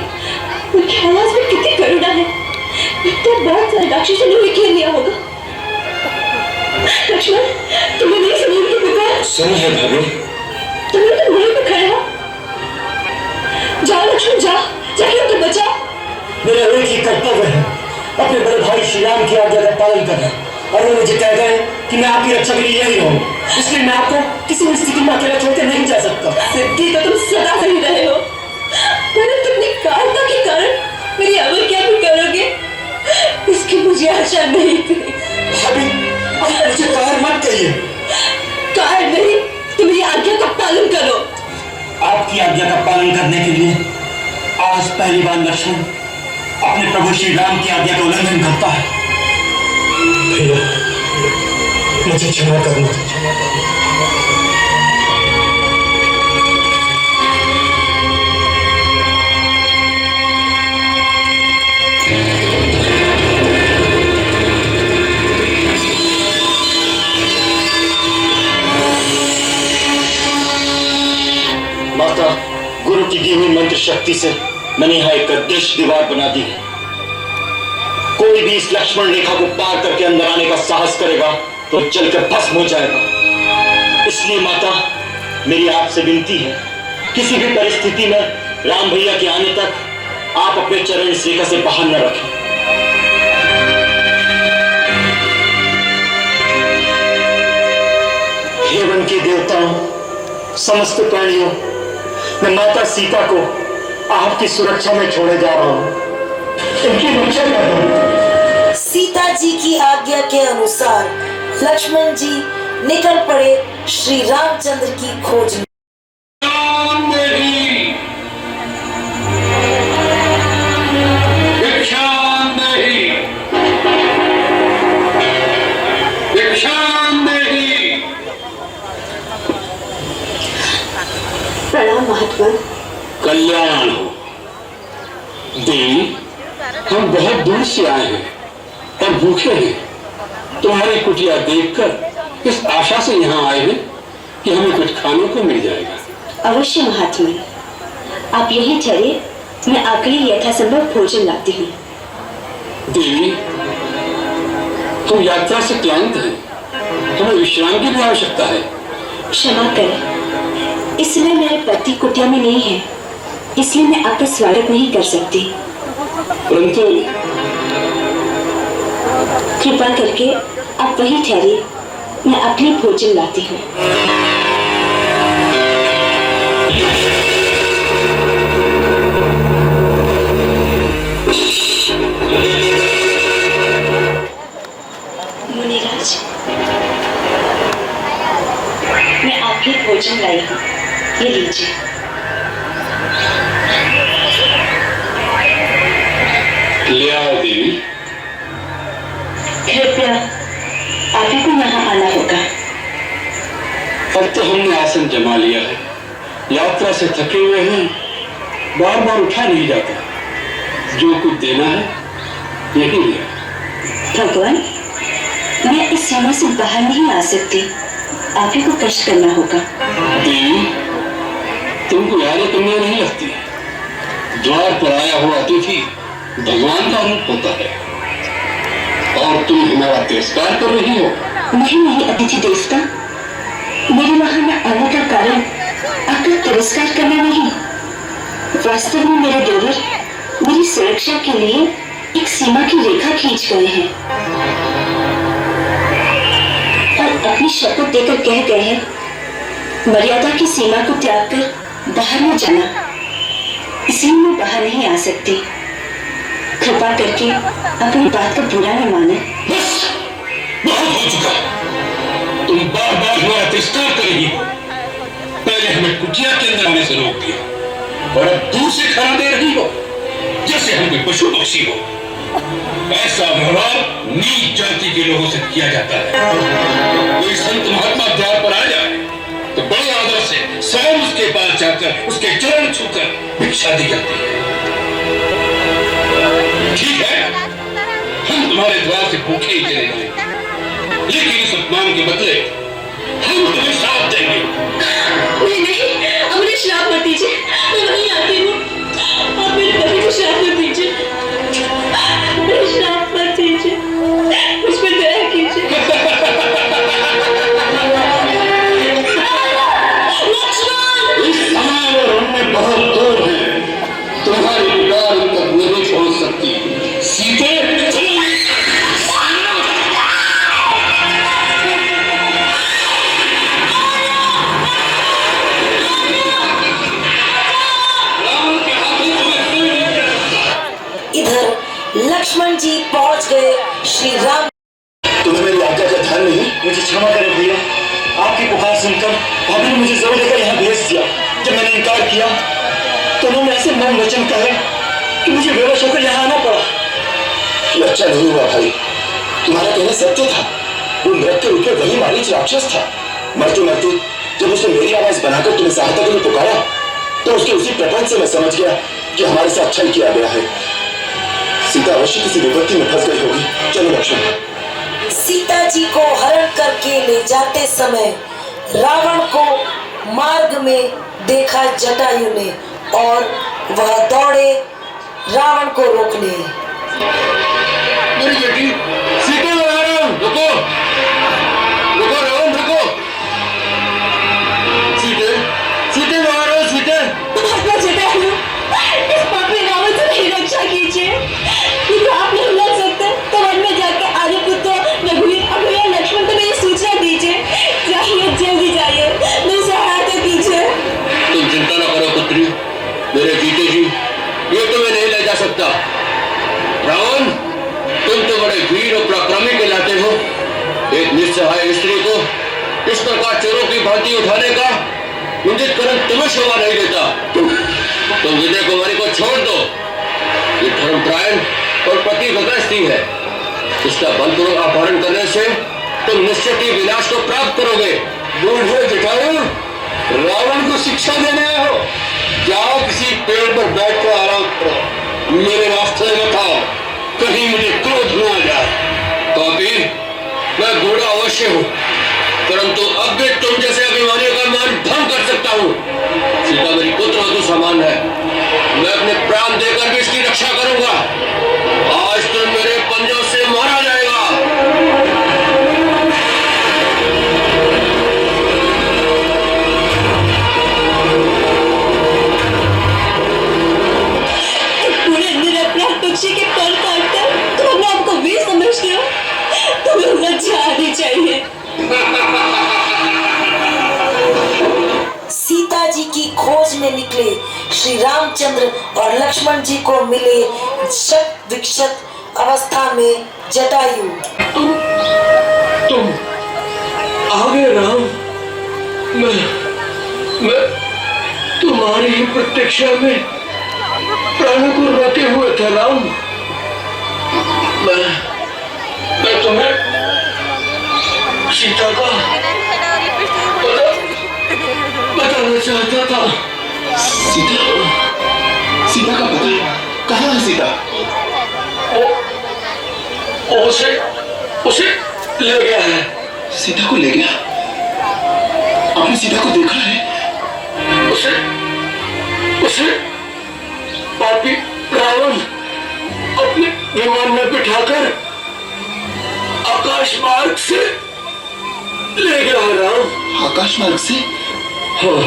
उनकी आवाज में कितनी करुणा है। इतना बहुत सारे राक्षसों ने उन्हें घेर लिया होगा। लक्ष्मण, तुम्हें नहीं सुनी उनकी पुकार? सुनी है भाभी। तुम्हें तो वहीं पे खड़े हो। जाओ लक्ष्मण, जाओ, जाके उनको बचाओ। मेरा एक ही कर्तव्य है अपने बड़े भाई श्री राम की आज्ञा का पालन करना, और वो मुझे कहते हैं कि मैं आपकी रक्षा के लिए यही रहूं, इसलिए मैं आपको किसी भी स्थिति में अकेला छोड़कर नहीं जा सकता। सिद्धि तो तुम सदा सही रहे हो, परंतु अपनी कायरता के कारण मेरी अवज्ञा भी करोगे, इसकी मुझे आशा नहीं थी। अभी मुझे कार मत कहिए। कार नहीं, तुम मेरी आज्ञा का पालन करो। आपकी आज्ञा का पालन करने के लिए आज पहली बार लक्ष्मण अपने प्रभु श्री राम की आज्ञा का उल्लंघन करता है। भैया, मुझे क्षमा करना। माता, गुरु की दी हुई मंत्र शक्ति से मैंने यहाँ एक अदृश्य दीवार बना दी है। कोई भी इस लक्ष्मण रेखा को पार करके अंदर आने का साहस करेगा तो जलकर भस्म हो जाएगा। इसलिए माता, मेरी आपसे विनती है, किसी भी परिस्थिति में राम भैया के आने तक आप अपने चरण इस रेखा से बाहर न रखें। हे वन के देवताओं, समस्त प्राणियों, मैं माता सीता को आपकी सुरक्षा में छोड़े जा रहा हूं। इनकी रक्षा कर रहा हूं। सीता जी की आज्ञा के अनुसार लक्ष्मण जी निकल पड़े श्री रामचंद्र की खोज में। प्रणाम महात्मा। कल्याण हो देवी, हम बहुत दूर से आए हैं और भूखे हैं। तुम्हारी कुटिया देखकर इस आशा से यहाँ आए हैं कि हमें कुछ खाने को मिल जाएगा। अवश्य महात्मा, आप यहीं ठहरे, मैं आपके लिए यथासंभव भोजन लाती हूँ। देवी, हम यात्रा से क्लांत हैं, हमें विश्राम की भी आवश्यकता है। क्षमा करें, इस समय मेरे पति कुटिया में नहीं है, इसलिए मैं आपका स्वागत नहीं कर सकती। परंतु कृपा करके आप वहीं ठहरिए, मैं अपने भोजन लाती हूँ। मुनिराज, मैं आपके भोजन लाई हूँ, ये लीजिए। ले आओ देवी। कृपया आपको यहाँ आना होगा। अब तो हमने आसन जमा लिया है, यात्रा से थके हुए हैं, बार बार उठा नहीं जाता। जो कुछ देना है यही लिया। भगवान, मैं इस सीमा से बाहर नहीं आ सकती, आप ही को कष्ट करना होगा। देवी, तुमको यारी कन्या नहीं लगती। द्वार पर आया हुआ अतिथि भगवान का रूप होता है और तुम हमारा तिरस्कार कर रही हो। नहीं अतिथि देवता, मेरे वहां न आने का कारण आपका तिरस्कार करना नहीं। वास्तव में मेरे देवर मेरी सुरक्षा के लिए एक सीमा की रेखा खींच गए हैं और अपनी शपथ देकर कह गए हैं, मर्यादा की सीमा को त्याग कर बाहर न जाना। इसलिए मैं बाहर नहीं आ सकती। कृपा करके अपनी बात का बुरा न माने। बस, बहुत हो चुका। तुम बार बार हमारा तिरस्कार कर रही हो। पहले हमें कुटिया के अंदर आने से रोक दिया और अब दूर से खाना दे रही हो, जैसे हम कोई पशु पक्षी हो। ऐसा व्यवहार नीच जाति के लोगों से किया जाता है। कोई संत महात्मा द्वार पर आ जाए तो बड़े आदर से स्वयं उसके पास जाकर उसके चरण छूकर भिक्षा दी जाती है। ठीक है, हम तुम्हारे द्वार से भूखे ही चले जाएंगे, लेकिन इस अपमान के बदले हम तुम्हें श्राप देंगे। नहीं, मुझे श्राप मत दीजिए, मैं वहीं आती हूँ। आप मेरे पति को श्राप मत दीजिए, मुझे श्राप मत दीजिए, मुझ पर दया कीजिए। इस समय और उनमें बहुत दूर है, तुम्हारी पुकार उन तक नहीं पहुंच सकती। सीते, इधर लक्ष्मण जी पहुंच गए श्री राम। तुम्हें मेरी आज्ञा का ध्यान नहीं? मुझे क्षमा करें भैया, आपकी पुकार सुनकर भाभी ने मुझे जोर देकर यहाँ भेज दिया। जब मैंने इनकार किया तो उन्होंने ऐसे मौन वचन कहे कि मुझे बेवश होकर यहाँ आना पड़ा। ये अच्छा नहीं हुआ भाई, तुम्हारा कहना सत्य था। वो मृत्यु रूप में वही मारीच राक्षस था। मरते मरते जब उसने मेरी आवाज बनाकर तुम्हें सहायता के लिए पुकारा तो उसके उसी प्रपंच से मैं समझ गया कि हमारे साथ अच्छा किया गया है। सीता अवश्य किसी विपत्ति में फंस गई होगी। चलो लक्ष्मण। सीता जी को हरण करके ले जाते समय रावण को मार्ग में देखा जटायु ने और वह दौड़े रावण को रोकने। मेरी बेटी सीता, रुको रुको रावण, रुको। रावण, तुम तो बड़े वीर और पराक्रमी कहलाते हो। एक निस्सहाय स्त्री को इस प्रकार चोरों की भांति उठाने का मुझे करण तुम्हें शोभा नहीं देता। तुम विजय कुमारी को छोड़ दो। ये धर्मपरायण और पतिव्रता स्त्री है। इसका बलपूर्वक अपहरण करने से तुम निश्चित ही विनाश को प्राप्त करोगे। बूढ़े जटायु, रावण को शिक्षा देने आए हो? जाओ किसी पेड़ पर बैठकर आराम करो, मेरे रास्ते में मत आओ, कहीं मुझे क्रोध न आ जाए। कॉपी, मैं बूढ़ा अवश्य हूँ, परंतु अब भी तुम जैसे अभिमानियों का मान भंग कर सकता हूँ। सीता मेरी पुत्र वधु समान है, मैं अपने प्राण देकर भी इसकी रक्षा करूंगा। आज तुम मेरे पंजों से मारा जाएगा। पक्षी के पर काटकर तुम अपने आप को वीर समझते हो? तुम्हें लज्जा आनी चाहिए। सीता जी की खोज में निकले श्री रामचंद्र और लक्ष्मण जी को मिले शत विक्षत अवस्था में जटायु। तुम आगे राम, मैं तुम्हारी ही प्रतीक्षा में प्राणों को रोके हुए था राम। मैं तुम्हें सीता का बताना चाहता था। सीता का पता कहाँ है? सीता उसे ले गया है। सीता को ले गया? आपने सीता को देखा है? उसे पापी रावण अपने विमान में बिठाकर आकाश मार्ग से ले गया है राम। आकाश मार्ग से? हाँ।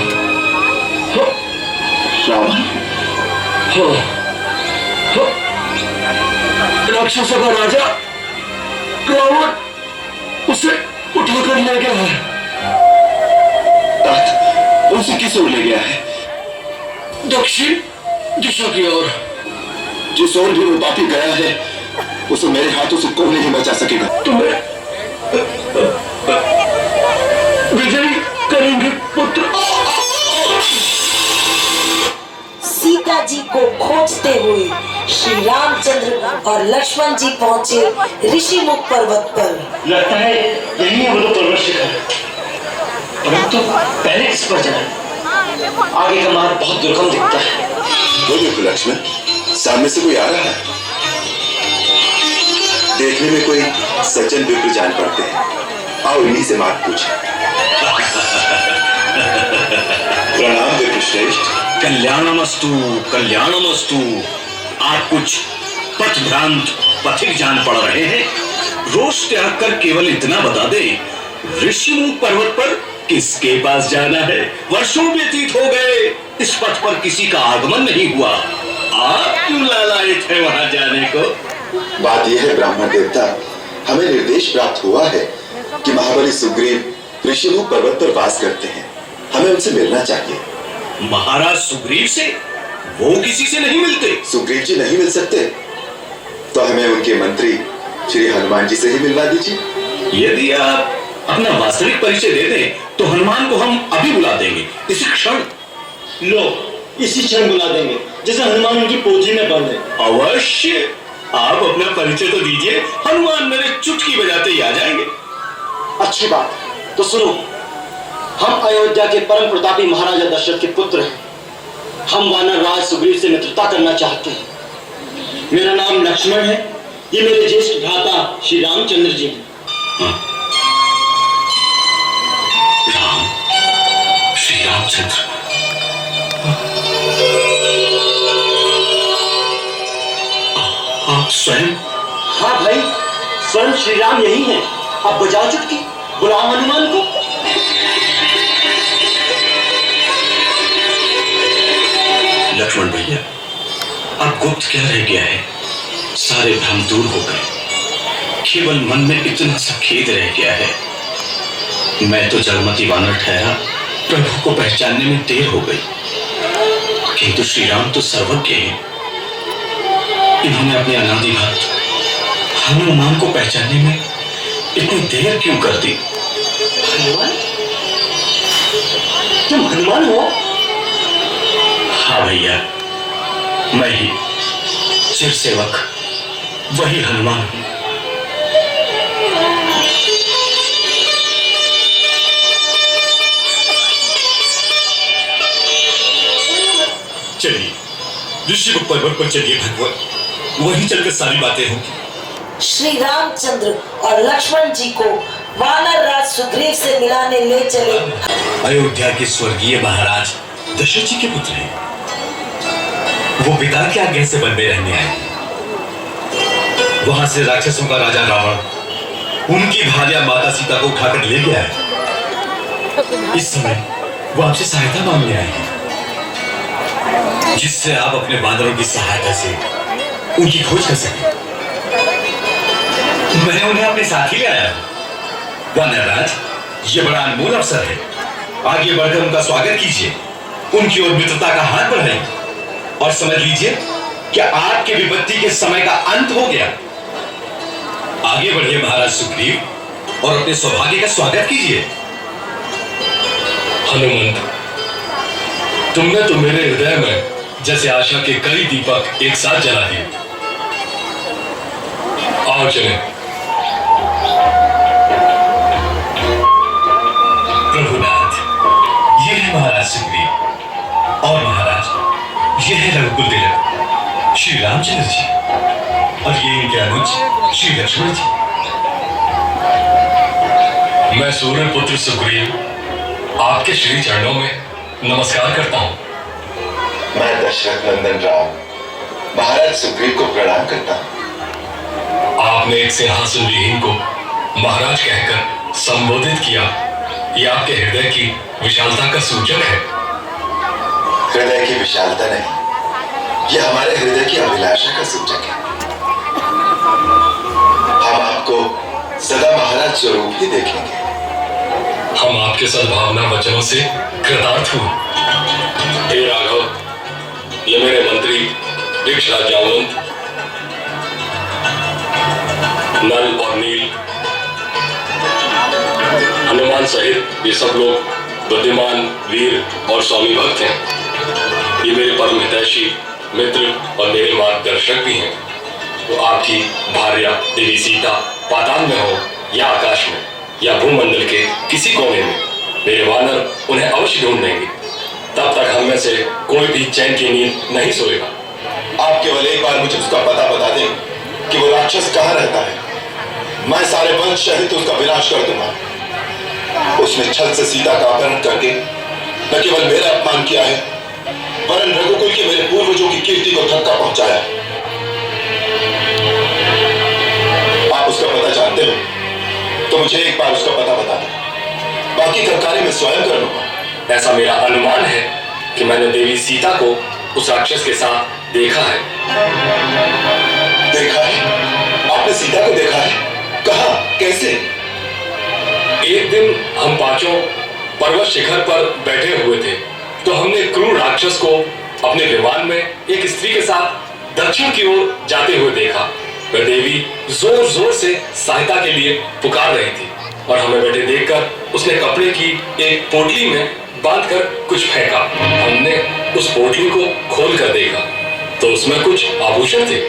रावण? हाँ। राक्षसों का राजा रावण उसे उठाकर ले गया है। उसे किस ओर ले गया है? दक्षिण दिशा की ओर। जिस ओर भी वो पापी गया है, उसे मेरे हाथों से कोई नहीं बचा सकेगा। तुम्हें विजय करेंगे पुत्र। सीता जी को खोजते हुए श्री रामचंद्र और लक्ष्मण जी पहुंचे ऋषिमुख पर्वत पर। लगता है यही है वो लोग पर्वत शिखर, परंतु पहले किस पर जाए? आगे का मार्ग बहुत दुर्गम दिखता है। वो देखो लक्ष्मण, सामने से कोई आ रहा है। देखने में कोई सज्जन विप्र जान पड़ते हैं। आओ इन्हीं से मार्ग पूछे। प्रणाम विप्र श्रेष्ठ। कल्याणमस्तु, कल्याणमस्तु। आप कुछ पथ भ्रांत पथिक जान पड़ रहे हैं। रोष त्याग कर केवल इतना बता दे, ऋषिमुख पर्वत पर किसके पास जाना है? वर्षों व्यतीत हो गए, इस पथ पर किसी का आगमन नहीं हुआ। आप क्यों लालायित है वहां जाने को? बात यह है ब्राह्मण देवता, हमें निर्देश प्राप्त हुआ है कि महाबली सुग्रीव ऋषिमुख पर्वत पर वास करते हैं। हमें उनसे मिलना चाहिए। महाराज सुग्रीव से? वो किसी से नहीं मिलते। सुग्रीव जी नहीं मिल सकते तो हमें उनके मंत्री श्री हनुमान जी से ही मिलवा दीजिए। यदि आप अपना वास्तविक परिचय दे दें तो हनुमान को हम अभी बुला देंगे, इसी क्षण। लो, इसी क्षण बुला देंगे, जैसे हनुमान उनकी पोथी में बंद है। अवश्य, आप अपना परिचय तो दीजिए, हनुमान मेरे चुटकी बजाते ही आ जाएंगे। अच्छी बात, तो सुनो, हम अयोध्या के परम प्रतापी महाराजा दशरथ के पुत्र हैं। हम वानर राज सुग्रीव से मित्रता करना चाहते हैं। मेरा नाम लक्ष्मण है, ये मेरे ज्येष्ठ भ्राता श्री रामचंद्र जी हैं। श्री रामचंद्र, आप स्वयं? हाँ भाई, स्वयं श्री राम यही हैं। अब बजाओ चुटकी, बुलाओ हनुमान को। लक्ष्मण भैया, अब गुप्त क्या रह गया है? सारे भ्रम दूर हो गए, केवल मन में इतना सा खेद रह गया है। मैं तो जड़मती वानर ठहरा, प्रभु को पहचानने में देर हो गई, किंतु श्री राम तो सर्वज्ञ हैं। इन्होंने अपने अनादि भक्त हनुमान को पहचानने में इतनी देर क्यों कर दी? हनुमान? तुम हनुमान हो? हाँ भैया, मैं ही सिर सेवक वही हनुमान हूं। चलिए ऋषि पर्वत पर चलिए भगवान, वहीं चलकर सारी बातें होंगी। श्री रामचंद्र और लक्ष्मण जी को वानर राज सुग्रीव से मिलाने ले चले। अयोध्या के स्वर्गीय महाराज दशरथ जी के पुत्र हैं। वो पिता की आज्ञा से वन में रहने आए। वहां से राक्षसों का राजा रावण उनकी भार्या माता सीता को उठाकर ले गया है। इस समय वो आपसे सहायता मांगने आए हैं, जिससे आप अपने बांदरों की सहायता से उनकी खोज कर सकें। मैंने उन्हें अपने साथ ही ले आया हूं। वानरराज, ये बड़ा अनमोल अवसर है। आगे बढ़कर उनका स्वागत कीजिए, उनकी ओर मित्रता का हाथ बढ़ाइए और समझ लीजिए कि आपके विपत्ति के समय का अंत हो गया। आगे बढ़िए महाराज सुग्रीव और अपने सौभाग्य का स्वागत कीजिए। हनुमंत, तुमने तो मेरे हृदय में जैसे आशा के कई दीपक एक साथ जला दिए। आओ चलें। प्रभुनाथ, ये है महाराज सुग्रीव और महाराज ये है रघुकुल तिलक श्री रामचंद्र जी, और ये इनके अनुज श्री लक्ष्मण जी। मैं सूर्य पुत्र सुग्रीव आपके श्री चरणों में नमस्कार करता हूं। मैं दशरथ नंदन राम महाराज सुग्रीव को प्रणाम करता हूं। आपने एक सिंहासन विहीन को महाराज कहकर संबोधित किया, यह आपके हृदय की विशालता का सूचक है। हृदय की विशालता नहीं, यह हमारे हृदय की अभिलाषा का सूचक है। हम आपको सदा महाराज स्वरूप ही देखेंगे। हम आपके सद्भावना वचनों से कृतार्थ हुए। हे राघव, ये मेरे मंत्री दीक्षराज जामवंत, नल और नील, हनुमान सहित ये सब लोग बुद्धिमान, वीर और स्वामी भक्त हैं। ये मेरे परम हितैषी मित्र और मेरे मार्गदर्शक भी हैं। तो आपकी भार्या देवी सीता पाताल में हो या आकाश में या भूमंडल के किसी कोने में, मेरे वानर उन्हें अवश्य ढूंढ लेंगे। तब तक हम में से कोई भी चैन की नींद नहीं सोएगा। आप केवल एक बार मुझे उसका पता बता दें कि वो राक्षस कहाँ रहता है। मैं सारे वंश सहित उसका विनाश कर दूंगा। उसने छल से सीता का अपहरण करके न केवल मेरा अपमान किया है, वरन रघुकुल के मेरे पूर्वजों की कीर्ति को धक्का पहुंचाया। आप उसका पता जानते हो तो मुझे एक बार उसका पता बता दें, बाकी का कार्य मैं स्वयं कर लूंगा। ऐसा मेरा अनुमान है कि मैंने देवी सीता को उस राक्षस के साथ देखा है। देखा है? आपने सीता को देखा है? कहाँ? कैसे? एक दिन हम पांचों पर्वत शिखर पर बैठे हुए थे, तो हमने क्रूर राक्षस को अपने विमान में एक स्त्री के साथ दक्षिण की ओर जाते हुए देखा। वह देवी जोर जोर से सहायता के लिए पुकार रही थी और हमें बैठे देखकर उसने कपड़े की एक पोटली में बांधकर कुछ फेंका। हमने उस पोटली को खोल कर देखा तो उसमें कुछ आभूषण थे।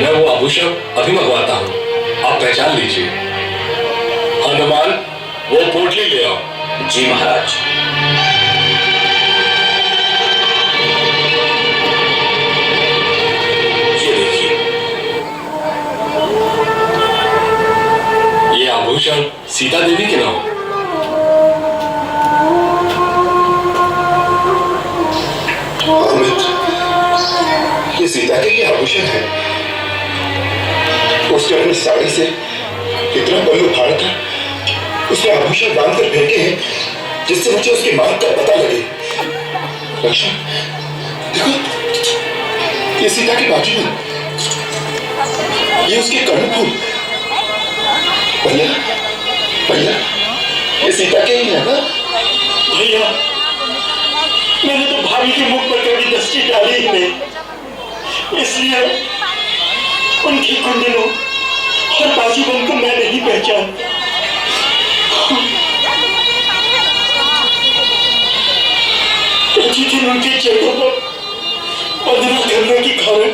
मैं वो आभूषण अभी मंगवाता हूँ, आप पहचान लीजिए। हनुमान, वो पोटली ले आओ। जी महाराज। ये देखिए, ये आभूषण सीता देवी के नाम। मित्र, ये सीता के लिए आभूषण है। उसने अपनी साड़ी से इतना पल्लू फाड़कर उसने आभूषण बांधकर फेंके हैं जिससे मुझे उसकी मांग का पता लगे। लक्ष्मण, देखो, ये सीता की बाजू है, ये उसके कर्णफूल। भैया, भैया, ये सीता के ही है ना? भैया, मैंने तो भाभी के मुख पर कभी दृष्टि डाली ही नहीं, इसलिए उनकी कुंडलों और बाजूबंद को मैं नहीं पहचानता। प्रतिदिन उनके चेहरों पर बंधना करने के कारण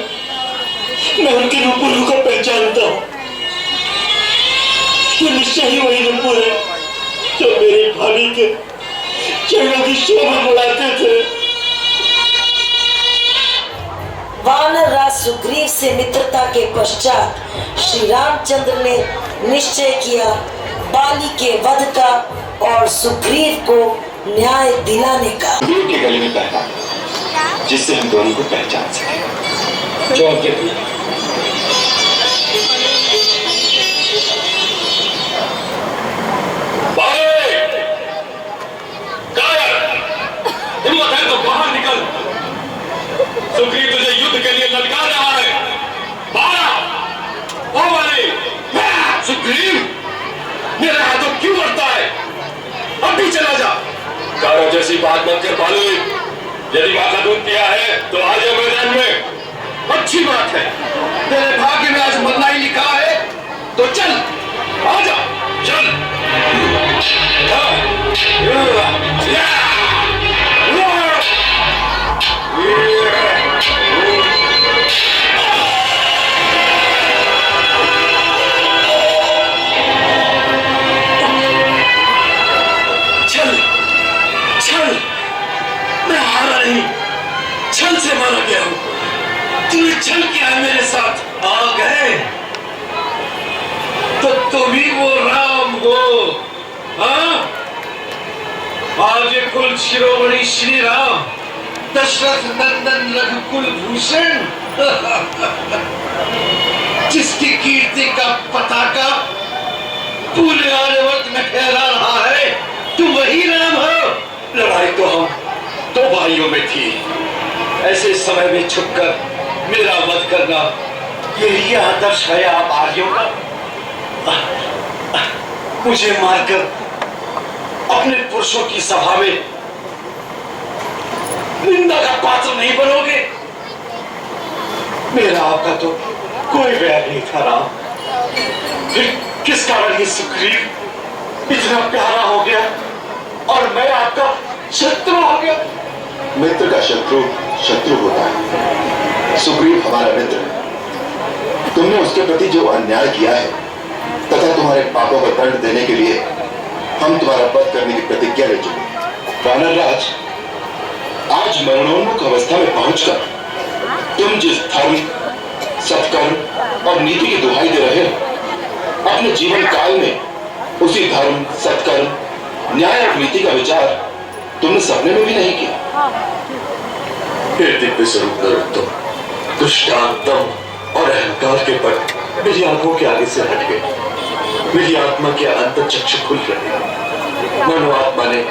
मैं उनके नुपुरों को पहचानता हूँ। ये निश्चय ही वही नुपुर है जो मेरी भाभी के चरणों की शोभा बढ़ाते थे। वानर राज सुग्रीव से मित्रता के पश्चात श्री रामचंद्र ने निश्चय किया बाली के वध का और सुग्रीव को न्याय दिलाने का। गुरु के गले में पहना जिससे हम दोनों को पहचान सके। जो आज्ञा की। हिम्मत है तो बाहर निकल। सुग्रीव तुझे युद्ध के लिए ललकार रहा है। बारह ओ वाले सुग्रीव, मेरे हाथों क्यों बढ़ता है? अब भी चला जा। कारो जैसी बात मत कर बालू। यदि माँ का दूध पिया है तो आ जा मैदान में। अच्छी बात है, तेरे भाग्य में आज मरना ही लिखा है तो चल आ जा, चल। चल चल, मैं हारा नहीं, छल से मारा गया हूं। तूने छल किया है मेरे साथ। आ गए तो तुम ही वो राम हो। हाँ, आज कुल शिरोमणि श्री राम, दशरथ नंदन रघुकुल भूषण, जिसकी कीर्ति का पताका पूरे आर्यवर्त में फहरा रहा है, तुम वही राम हो। लड़ाई तो हम दो भाइयों में थी, ऐसे समय में छुपकर मेरा वध करना, यही आदर्श है आप आर्यों का। मुझे मारकर अपने पुरुषों की सभा में निंदा का पात्र नहीं बनोगे। मेरा आपका तो कोई वैर नहीं था राम, फिर किस कारण ये सुग्रीव इतना प्यारा हो गया और मैं आपका शत्रु हो गया? मित्र का शत्रु शत्रु होता है। सुग्रीव हमारा मित्र है। तुमने उसके प्रति जो अन्याय किया है तथा तुम्हारे पापों का दंड देने के लिए हम तुम्हारा वध करने की प्रतिज्ञा ले चुके। वानर राज, आज मरणोन्मुख अवस्था में पहुंचकर तुम जिस धर्म, सत्कर्म और नीति की दुहाई दे रहे हो, अपने जीवन काल में उसी धर्म, सत्कर्म, न्याय और नीति का विचार तुमने सपने में भी नहीं किया। हे दिव्य स्वरूप नरोत्तम, दुष्टांतम और अहंकार के पट मेरी आंखों के आगे से हट गए। मेरी आत्मा के अंतर चक्षु खुल रहे। मानो आत्मा ने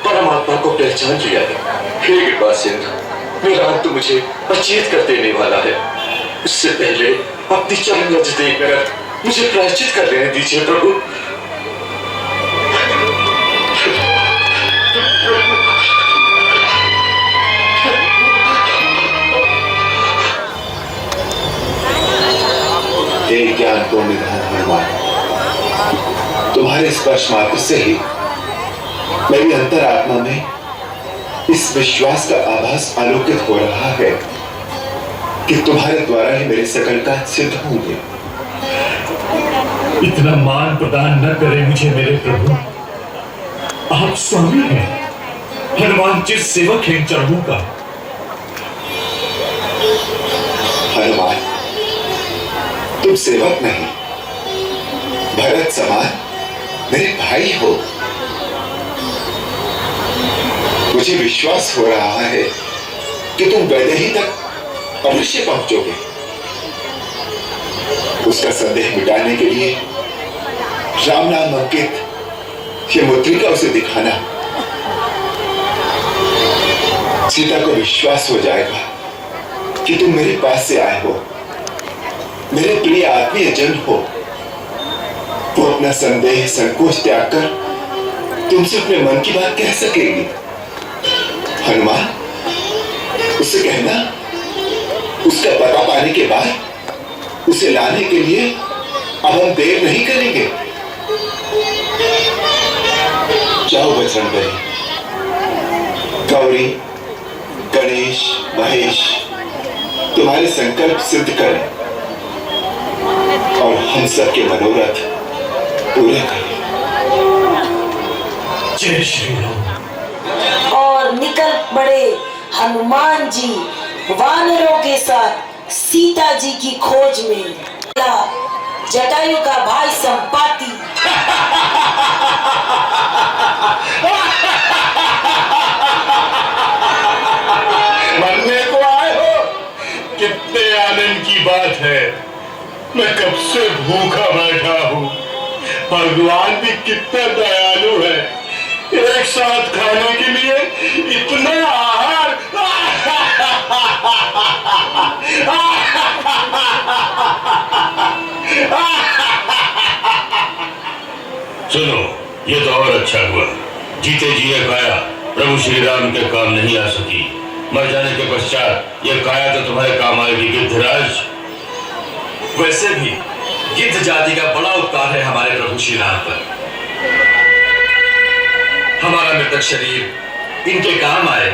परमात्मा को पहचान लिया है। हे कृपा सिंधु, मेरा अंत मुझे अचेत कर देने वाला है। उससे पहले अपनी चरण रज देखकर मुझे प्रायश्चित कर लेने दीजिए प्रभु। हे ज्ञान को निधान हनुमान, तुम्हारे स्पर्श मात्र से ही मेरी अंतरात्मा में इस विश्वास का आभास आलोकित हो रहा है कि तुम्हारे द्वारा ही मेरे सकल का सिद्ध होंगे। इतना मान प्रदान न करें मुझे मेरे प्रभु, आप स्वामी हैं, हनुमान चिर सेवक हैं चरणों का। हनुमान, तुम सेवक नहीं, भरत समान मेरे भाई हो। मुझे विश्वास हो रहा है कि तुम वैदेही तक अवश्य पहुंचोगे। उसका संदेह मिटाने के लिए राम नाम अंकित ये मुद्रिका उसे दिखाना, सीता को विश्वास हो जाएगा कि तुम मेरे पास से आए हो, मेरे प्रिय आत्मीय जन हो। वो अपना संदेह संकोच त्याग कर तुमसे अपने मन की बात कह सकेगी। हनुमान, उससे कहना उसका पता पाने के बाद उसे लाने के लिए अब हम देर नहीं करेंगे। जाओ बजरंगबली, गौरी, गणेश, महेश तुम्हारे संकल्प सिद्ध करें और हम सबके मनोरथ पूरे करें। जय श्री राम। और निकल पड़े हनुमान जी वानरों के साथ सीता जी की खोज में। जटायु का भाई संपाति मरने को आए हो? कितने आनंद की बात है, मैं कब से भूखा बैठा हूँ। भगवान भी कितना दयालु है, एक साथ खाने के लिए इतना आहार। सुनो, ये तो और अच्छा हुआ, जीते जी ये काया प्रभु श्री राम के काम नहीं आ सकी। मर जाने के पश्चात ये काया तो तुम्हारे काम आएगी गिद्धराज। वैसे भी गिद्ध जाति का बड़ा उपकार है हमारे प्रभु श्री राम पर। हमारा मृतक शरीर इनके काम आए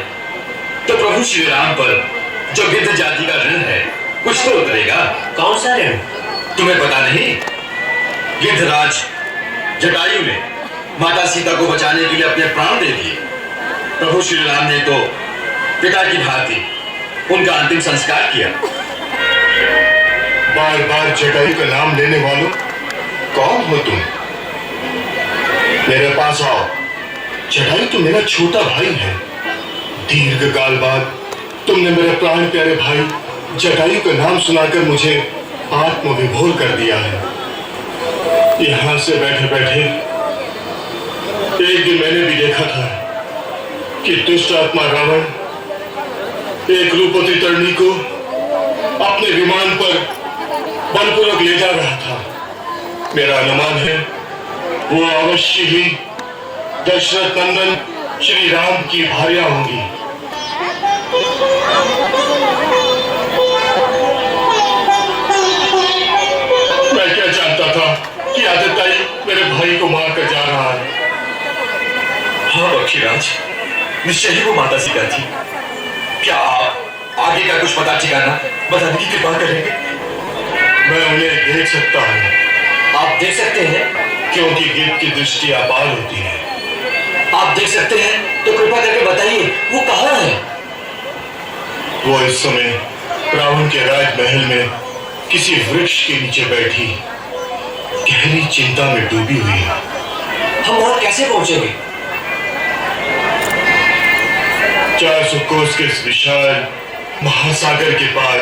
तो प्रभु श्री राम पर जो गिद्ध जाति का ऋण है कुछ तो उतरेगा। कौन सा ऋण? तुम्हें पता नहीं? गिद्धराज जटायु ने माता सीता को बचाने के लिए अपने प्राण दे दिए। प्रभु श्री राम ने तो पिता की भांति उनका अंतिम संस्कार किया। बार बार जटायु का नाम लेने वालों, कौन हो तुम? मेरे पास आओ। जटायु तो मेरा छोटा भाई है। दीर्घ काल बाद तुमने मेरे प्राण प्यारे भाई जटायु का नाम सुनाकर मुझे आत्मविभोर कर दिया है। यहां से बैठे बैठे एक दिन मैंने भी देखा था कि दुष्ट आत्मा रावण एक रूपवती तरणी को अपने विमान पर बलपूर्वक ले जा रहा था। मेरा अनुमान है वो अवश्य ही दशरथ नंदन श्री राम की भार्या होंगी। मैं क्या जानता था कि आदित्य मेरे भाई को मार कर जा रहा है। हाँ पक्षीराज, निश्चय ही वो माता सीता थी। क्या आप आगे का कुछ पता ठिकाना बताने की कृपा करेंगे? मैं उन्हें देख सकता हूँ। आप देख सकते हैं? क्योंकि गिद्ध की दृष्टि अपार होती है। आप देख सकते हैं तो कृपा करके बताइए वो कहाँ है? वो इस समय रावण के राजमहल में किसी वृक्ष के नीचे बैठी गहरी चिंता में डूबी हुई है। हम वहां कैसे पहुंचेंगे? 400 कोस के इस विशाल महासागर के पार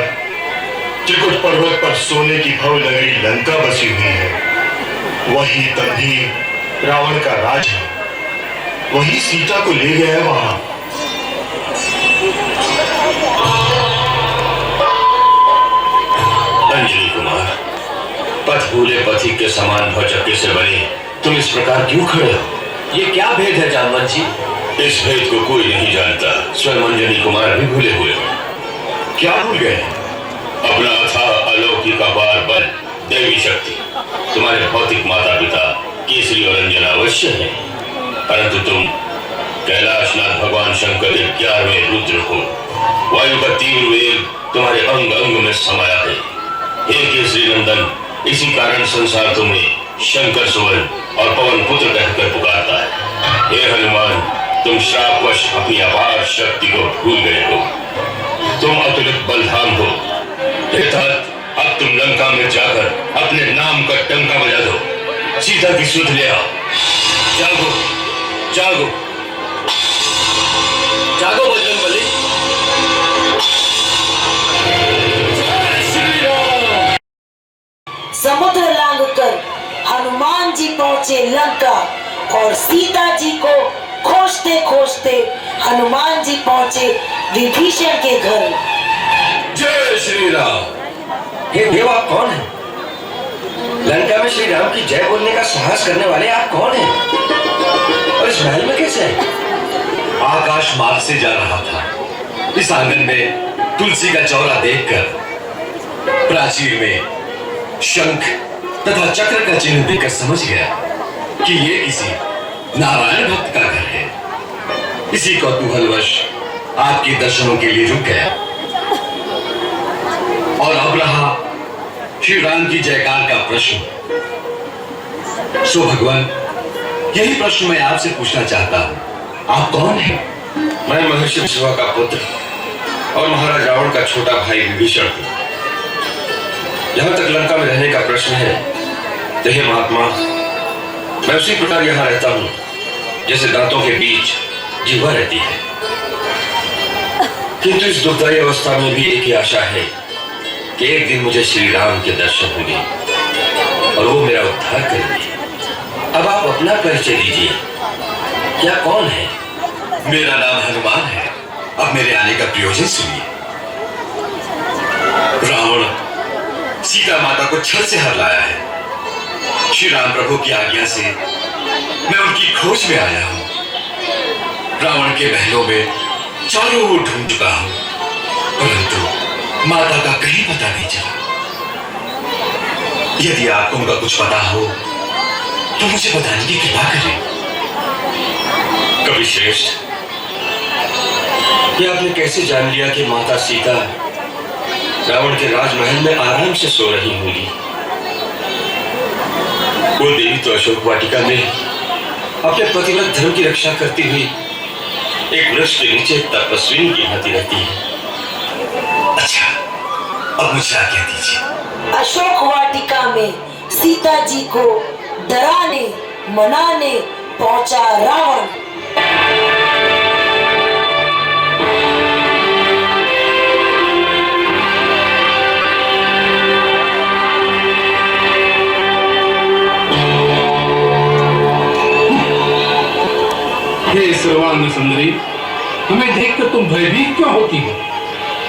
त्रिकुट पर्वत पर सोने की भव्य नगरी लंका बसी हुई है। वही तभी रावण का राज है। वही सीता को ले गया है वहां। अंजलि कुमार, पथ भूले पथिक के समान भौचक्के से बने तुम इस प्रकार क्यों खड़े हो? ये क्या भेद है जामवंत जी? इस भेद को कोई नहीं जानता। स्वयं अंजलि कुमार भी भूले हुए हो। क्या भूल गए? अपना अथाह अलौकिक अपार बल, दैवी शक्ति। तुम्हारे भौतिक माता पिता केसरी और अंजना अवश्य है, परंतु तुम कैलाशनाथ भगवान शंकर के 11वें रुद्र हो। वायु का तीव्र वेग तुम्हारे अंग अंग में समाया है। हे केसरी नंदन, इसी कारण संसार तुम्हें शंकर सुवन और पवन पुत्र कहकर पुकारता है। हे हनुमान, तुम श्रापवश अपनी अपार शक्ति को भूल गए हो। तुम अतुलित बलधाम हो। हे तात, अब तुम लंका में जाकर अपने नाम का टंका बजा दो। सीता की सुध ले आओ। जागो, जागो, जागो बजरंगबली। समुद्र लांघकर हनुमान जी पहुंचे लंका और सीता जी को खोजते खोजते हनुमान जी पहुंचे विभीषण के घर। जय श्री राम। हे देव, आप कौन हैं? लंका में श्री राम की जय बोलने का साहस करने वाले आप कौन हैं? और इस महल में कैसे हैं? आकाश मार्ग से जा रहा था। इस आंगन में तुलसी का चौरा देखकर प्राचीर में शंख तथा चक्र का चिन्ह देखकर समझ गया कि ये किसी नारायण भक्त का घर है। इसी कौतूहलवश आपके दर्शनों के लिए रुक गया। और अब रहा श्री राम की जयकार का प्रश्न। सो भगवान, यही प्रश्न मैं आपसे पूछना चाहता हूं, आप कौन हैं? मैं महर्षि विश्वा का पुत्र और महाराज रावण का छोटा भाई विभीषण हूं। जहां तक लंका में रहने का प्रश्न है, तो हे महात्मा, मैं उसी प्रकार यहां रहता हूं जैसे दांतों के बीच जीवा रहती है। किंतु इस दुखदायी अवस्था में भी एक ही आशा है कि एक दिन मुझे श्री राम के दर्शन होंगे और वो मेरा उद्धार करेंगे। अब आप अपना परिचय दीजिए, क्या कौन है? मेरा नाम हनुमान है। अब मेरे आने का प्रयोजन सुनिए। रावण सीता माता को छल से हर लाया है। श्री राम प्रभु की आज्ञा से मैं उनकी खोज में आया हूं। रावण के महलों में चारों ओर ढूंढ चुका हूं, परंतु माता का कहीं पता नहीं चला। यदि आपको उनका कुछ पता हो तो मुझे बताने की कृपा करें। कवि श्रेष्ठ, ये आपने कैसे जान लिया कि माता सीता रावण के राजमहल में आराम से सो रही होंगी? वो देवी तो अशोक वाटिका में अपने पतिव्रत धर्म की रक्षा करती हुई एक वृक्ष के नीचे तपस्विनी की भांति रहती है। अच्छा, अब मुझे आज्ञा दीजिए। अशोक वाटिका में सीता जी को डराने मनाने पहुंचा रावण। हे सर्वांग सुंदरी, हमें देखकर तुम भयभीत क्यों होती हो?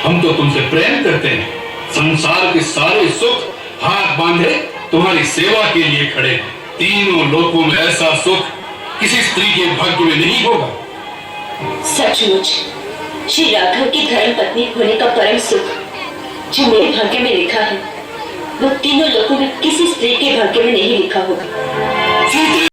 हम तो तुमसे प्रेम करते हैं। संसार के सारे सुख हाथ बांधे तुम्हारी सेवा के लिए खड़े हैं। तीनों लोकों में ऐसा सुख किसी स्त्री के भाग्य में नहीं होगा। सचमुच श्री राघव की धर्म पत्नी होने का परम सुख जो मेरे भाग्य में लिखा है, वो तीनों लोकों में किसी स्त्री के भाग्य में नहीं लिखा होगा।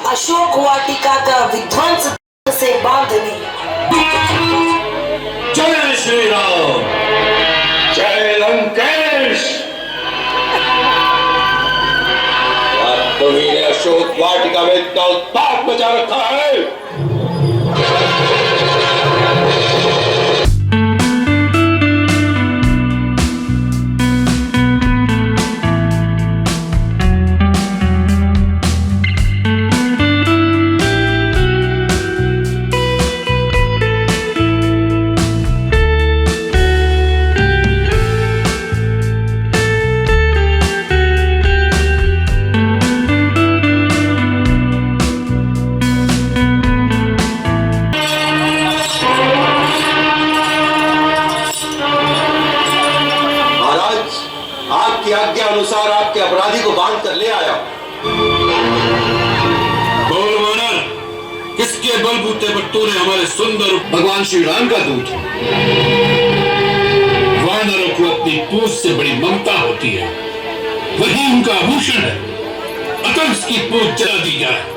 अशोक वाटिका का विध्वंस से बांधने। जय श्री राम, जय लंकेश। तुम्ही ने अशोक वाटिका में इतना उत्पात मचा रखा है। आपकी आज्ञा अनुसार आपके अपराधी को बांध कर ले आया। बोल वानर, किसके बलबूते पर तूने हमारे सुंदर भगवान श्री राम का दूत? वानरों को अपनी पूंछ से बड़ी ममता होती है, वही उनका आभूषण है। अतः इसकी पूंछ जला दी जाए।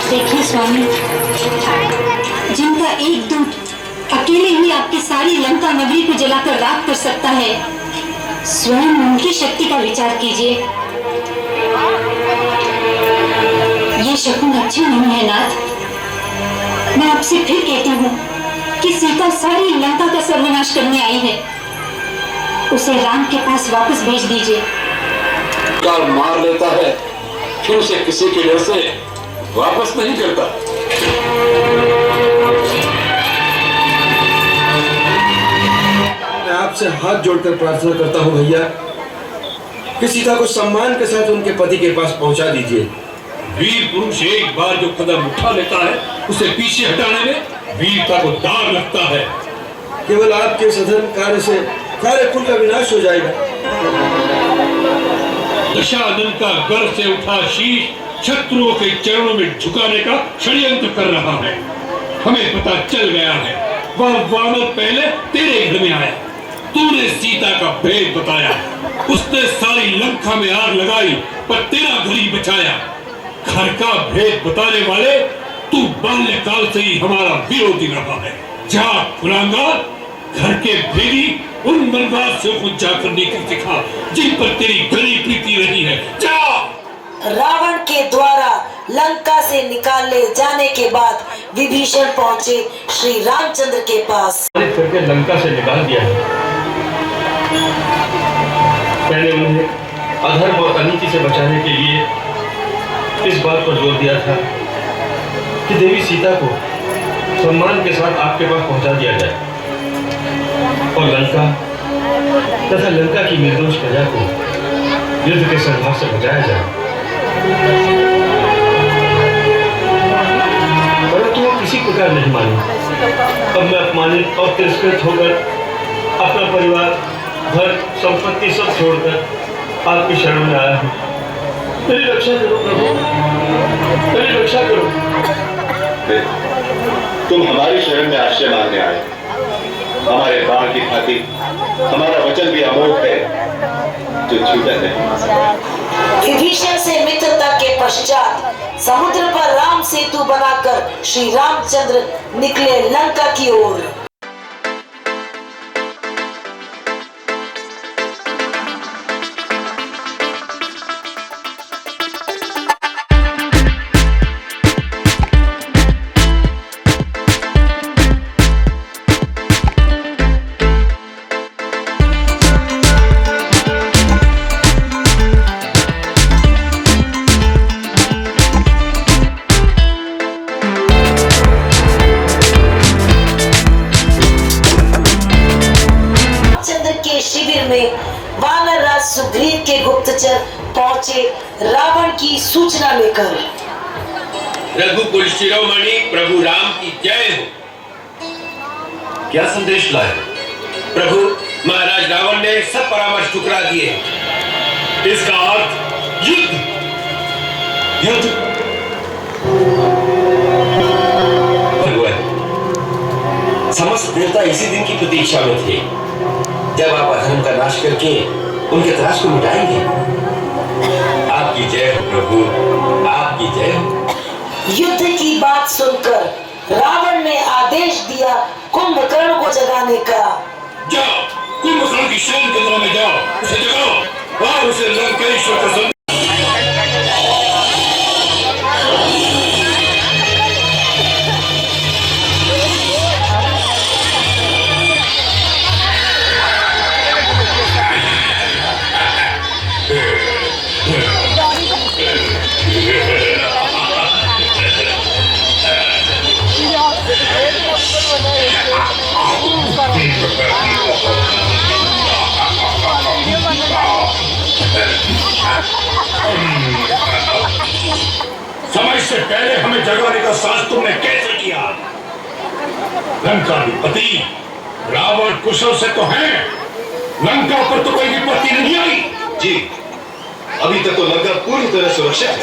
देखिए स्वामी, जिनका एक दूत अकेले ही आपकी सारी लंका नगरी को जलाकर राख कर सकता है, स्वयं उनकी शक्ति का विचार कीजिए। ये शकुन अच्छे नहीं है नाथ। मैं आपसे फिर कहती हूँ कि सीता सारी लंका का सर्वनाश करने आई है, उसे राम के पास वापस भेज दीजिए। कार मार लेता है, फिर उसे किसी के डर से वापस नहीं करता। मैं आपसे हाथ जोड़कर प्रार्थना करता हूं भैया कि सीता को सम्मान के साथ उनके पति के पास पहुंचा दीजिए। वीर पुरुष एक बार जो कदम उठा लेता है, उसे पीछे हटाने में वीरता को दाग लगता है। केवल आपके सधन कार्य से सारे कुल का विनाश हो जाएगा। दशानन का गर्व से उठा शीश शत्रुओं के चरणों में झुकाने का षड्यंत्र कर रहा है। हमें पता चल गया है, वह वानर पहले तेरे घर में आया, तूने सीता का भेद बताया, उसने सारी लंका में आग लगाई पर तेरा घर ही बचाया। घर का भेद बताने वाले तू बाल्यकाल से ही हमारा विरोधी रहा है। जा कुलांगा, घर के भेदी उन मनवासियों को जाकर निकल दिखा जिन पर तेरी घनी प्रीति रही है। जा। रावण के द्वारा लंका से निकाले जाने के बाद विभीषण पहुंचे श्री रामचंद्र के पास। करके लंका से निकाल दिया है। मैंने उन्हें अधर्म और अनीति से बचाने के लिए इस बात पर जोर दिया था कि देवी सीता को सम्मान के साथ आपके पास पहुंचा दिया जाए और लंका तथा लंका की निर्दोष प्रजा को युद्ध के संघर्ष से बचाया जाए। परंतु वो किसी प्रकार नहीं मानी। अब मैं अपमानित और तिरस्कृत होकर अपना परिवार, घर, संपत्ति सब छोड़कर आपकी शरण में आया हूँ। मेरी रक्षा करो प्रभु, मेरी रक्षा करो। तुम हमारी शरण में आश्रय मांगने आए। हमारे बाण की भांति हमारा वचन भी अमोघ है जो छूटा नहीं। विभीषण से मित्रता के पश्चात समुद्र पर राम सेतु बनाकर श्री रामचंद्र निकले लंका की ओर। वानर राज सुग्रीव के गुप्तचर पहुंचे रावण की सूचना लेकर। रघुकुल शिरोमणि प्रभु राम की जय हो। क्या संदेश लाए? प्रभु, महाराज रावण ने सब परामर्श ठुकरा दिए। इसका अर्थ युद्ध। युद्ध? भगवान, समस्त देवता इसी दिन की प्रतीक्षा में थे जब आप अधर्म का नाश करके उनके त्रास को मिटाएंगे। आपकी जय हो प्रभु, आपकी जय हो। युद्ध की बात सुनकर रावण ने आदेश दिया कुंभकर्ण को जगाने का। जाओ, कुंभकर्ण की शरण केंद्र में जाओ, उसे जगाओ और उसे लंकेश्वर का संदेश। समय से पहले हमें जगाने का साहस तुमने कैसे किया? लंकाधिपति रावण कुशल से तो है, लंका पर तो कोई विपत्ति नहीं आई। जी, अभी तक तो लंका पूरी तरह सुरक्षित है,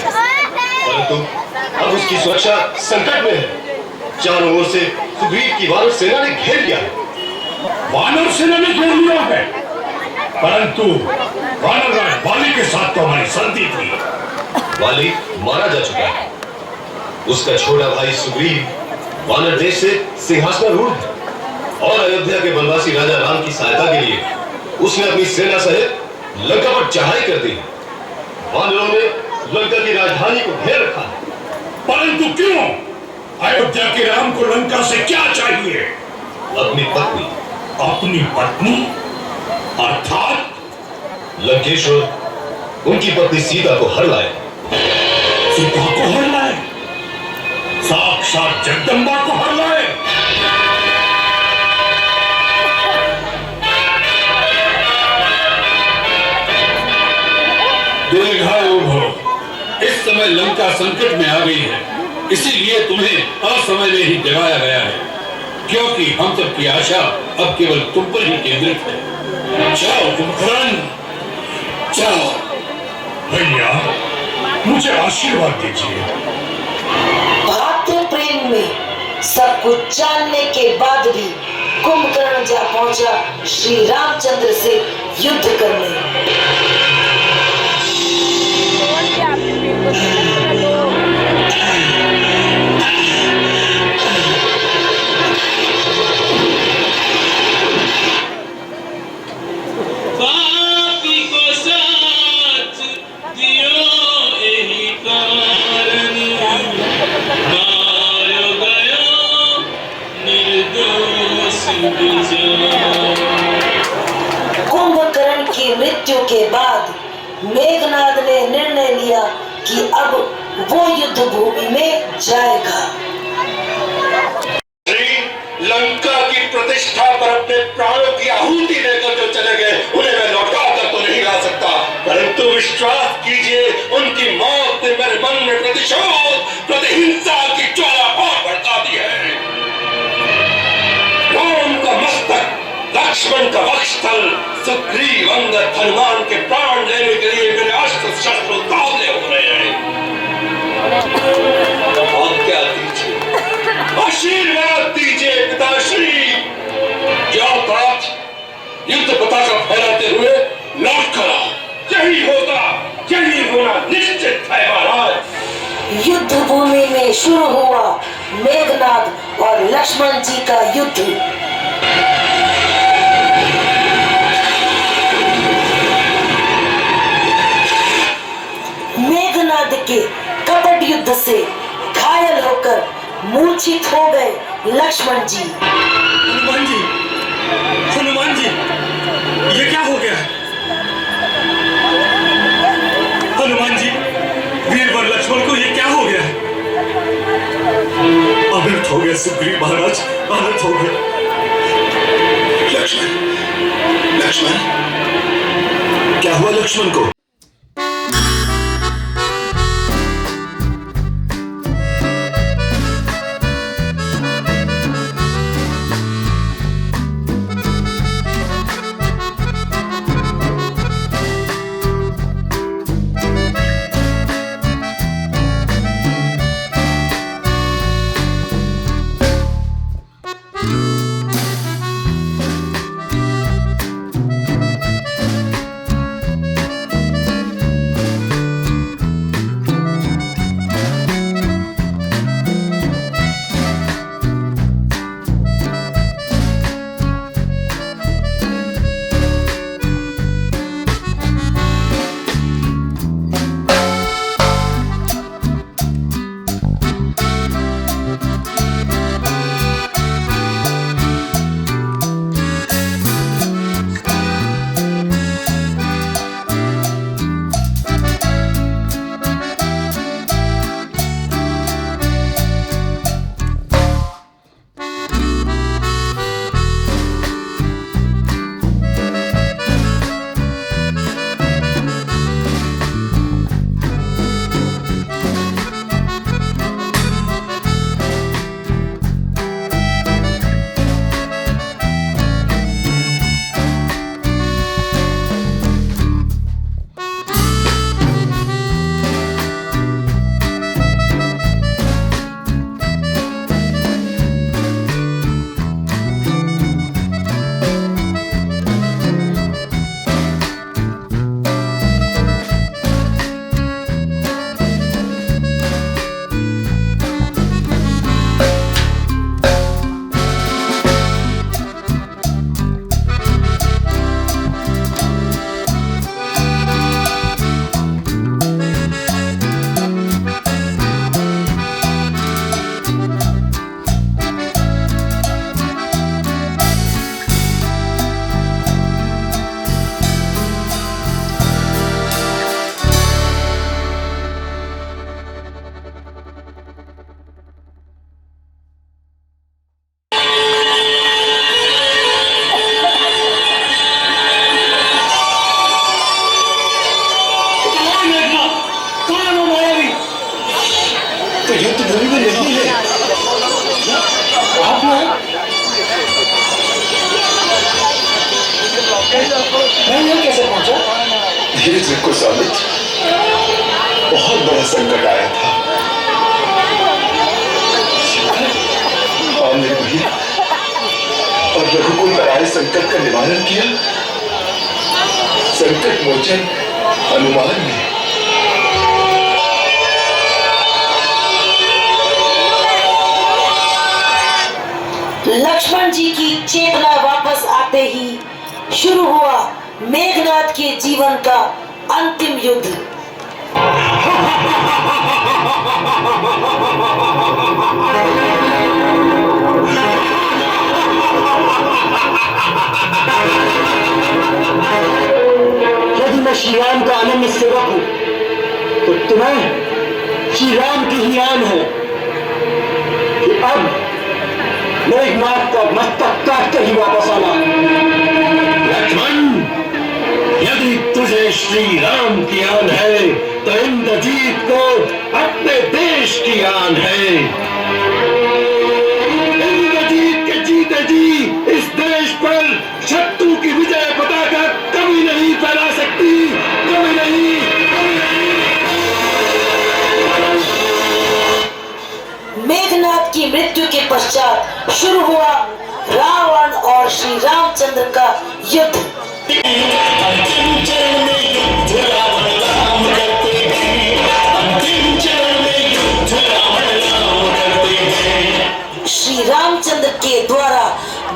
परंतु अब उसकी सुरक्षा संकट में है। चारों ओर से सुग्रीव की वानर सेना ने घेर लिया है। वानर सेना ने घेर लिया है, परंतु वानर राज वाली के साथ तो हमारी संधि थी। वाली मारा जा चुका है, उसका छोटा भाई सुग्रीव वानर देश से सिंहासनारूढ़ है और अयोध्या के वनवासी राजा राम की सहायता के लिए उसने अपनी सेना सहित लंका पर चढ़ाई कर दी। वानरों ने लंका की राजधानी को घेर रखा है। परंतु क्यों? अयोध्या के राम को लंका से क्या चाहिए? अपनी पत्नी। अपनी पत्नी अर्थात लंकेश्वर उनकी पत्नी सीता को हर लाए। सीता को हर लाए? साक्षात जगदम्बा को हर लाए? दीर्घायु भव। इस समय लंका संकट में आ गई है, इसीलिए तुम्हें असमय में ही जगाया गया है, क्योंकि हम सबकी आशा अब केवल तुम पर ही केंद्रित है। जाओ कुंभकर्ण, जाओ। भैया, मुझे आशीर्वाद दीजिए। भातृ प्रेम में सब कुछ जानने के बाद भी कुंभकर्ण जा पहुंचा श्री रामचंद्र से युद्ध करने। कुंभकर्ण की मृत्यु के बाद मेघनाद ने निर्णय लिया कि अब वो युद्ध भूमि में जाएगा। लंका की प्रतिष्ठा पर अपने प्राणों की आहुति देकर जो चले गए उन्हें मैं लौटा कर तो नहीं ला सकता, परंतु विश्वास कीजिए उनकी मौत ने मेरे मन में प्रतिशोध, प्रतिहिंसा की ज्वाला और भड़का दी है। राम का मस्तक, लक्ष्मण का वक्षस्थल, सुग्रीव, अंगद, हनुमान के प्राण लेने के लिए मेरे अस्त्र शस्त्र उतावले हो रहे हैं। आज्ञा दीजिए, आशीर्वाद दीजिए पिताश्री। जाओ तात, युद्ध पताका फहराते हुए लौट कर आओ। यही होगा, यही होना निश्चित है महाराज। युद्ध भूमि में शुरू हुआ मेघनाद और लक्ष्मण जी का युद्ध। मेघनाद के कपट युद्ध से घायल होकर मूर्छित हो गए लक्ष्मण जी। हनुमान जी, हनुमान जी, ये क्या हो गया? हनुमान जी, वीरवर लक्ष्मण को ये क्या हो गया? अनर्थ हो गया सुग्रीव महाराज, अनर्थ हो गया। लक्ष्मण, लक्ष्मण, क्या हुआ लक्ष्मण को? धीरज रखो स्वामी, बहुत बड़ा संकट आया था। हाँ मेरे भैया, और रघुकुल पर आए संकट का निवारण किया संकट मोचन हनुमान ने। लक्ष्मण जी की चेतना वापस आते ही शुरू हुआ मेघनाथ के जीवन का अंतिम युद्ध। यदि मैं श्री राम का अनन्य सेवक हूं तो तुम्हें श्री राम की ही आन है कि अब मेघनाथ का मस्तक काट कर ही वापस आना। लक्ष्मण, यदि तुझे श्री राम की आन है तो इंद्रजीत को अपने देश की आन है। इंद्रजीत के जीते जी इस देश पर शत्रु की विजय पताका कभी नहीं फैला सकती, कभी नहीं, कभी नहीं। मेघनाथ की मृत्यु के पश्चात शुरू हुआ रावण और श्री रामचंद्र का युद्ध। अंतिम चरण में युद्ध रावण राम करते हैं, अंतिम चरण में युद्ध रावण राम करते हैं। श्री रामचंद्र के द्वारा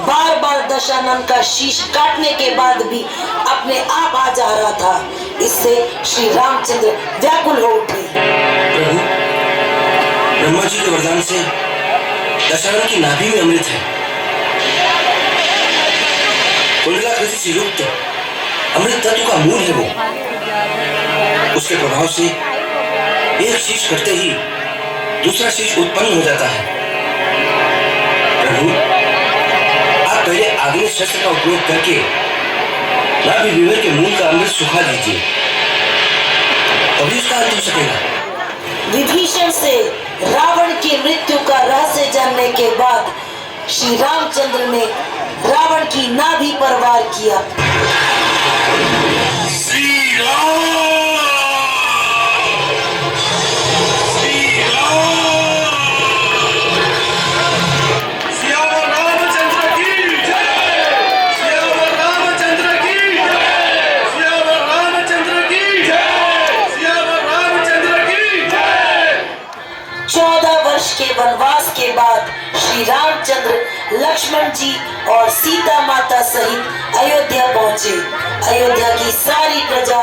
बार बार दशानन का शीश काटने के बाद भी अपने आप आ जा रहा था। इससे श्री रामचंद्र व्याकुल हो उठे। प्रभु, ब्रह्मा जी के वरदान से दशरथ की नाभि में अमृत है। कुंडलाकृति से युक्त अमृत तत्व का मूल है वो। उसके प्रभाव से एक शीश कटते ही दूसरा शीश उत्पन्न हो जाता है। प्रभु, आप पहले आग्नेय शस्त्र का उपयोग करके नाभि विवर के मूल का अमृत सुखा दीजिए, तभी उसका अंत हो सकेगा। विभीषण से रावण की मृत्यु का रहस्य जानने के बाद श्री रामचंद्र ने रावण की नाभि पर वार किया। के वनवास के बाद श्री रामचंद्र लक्ष्मण जी और सीता माता सहित अयोध्या पहुंचे। अयोध्या की सारी प्रजा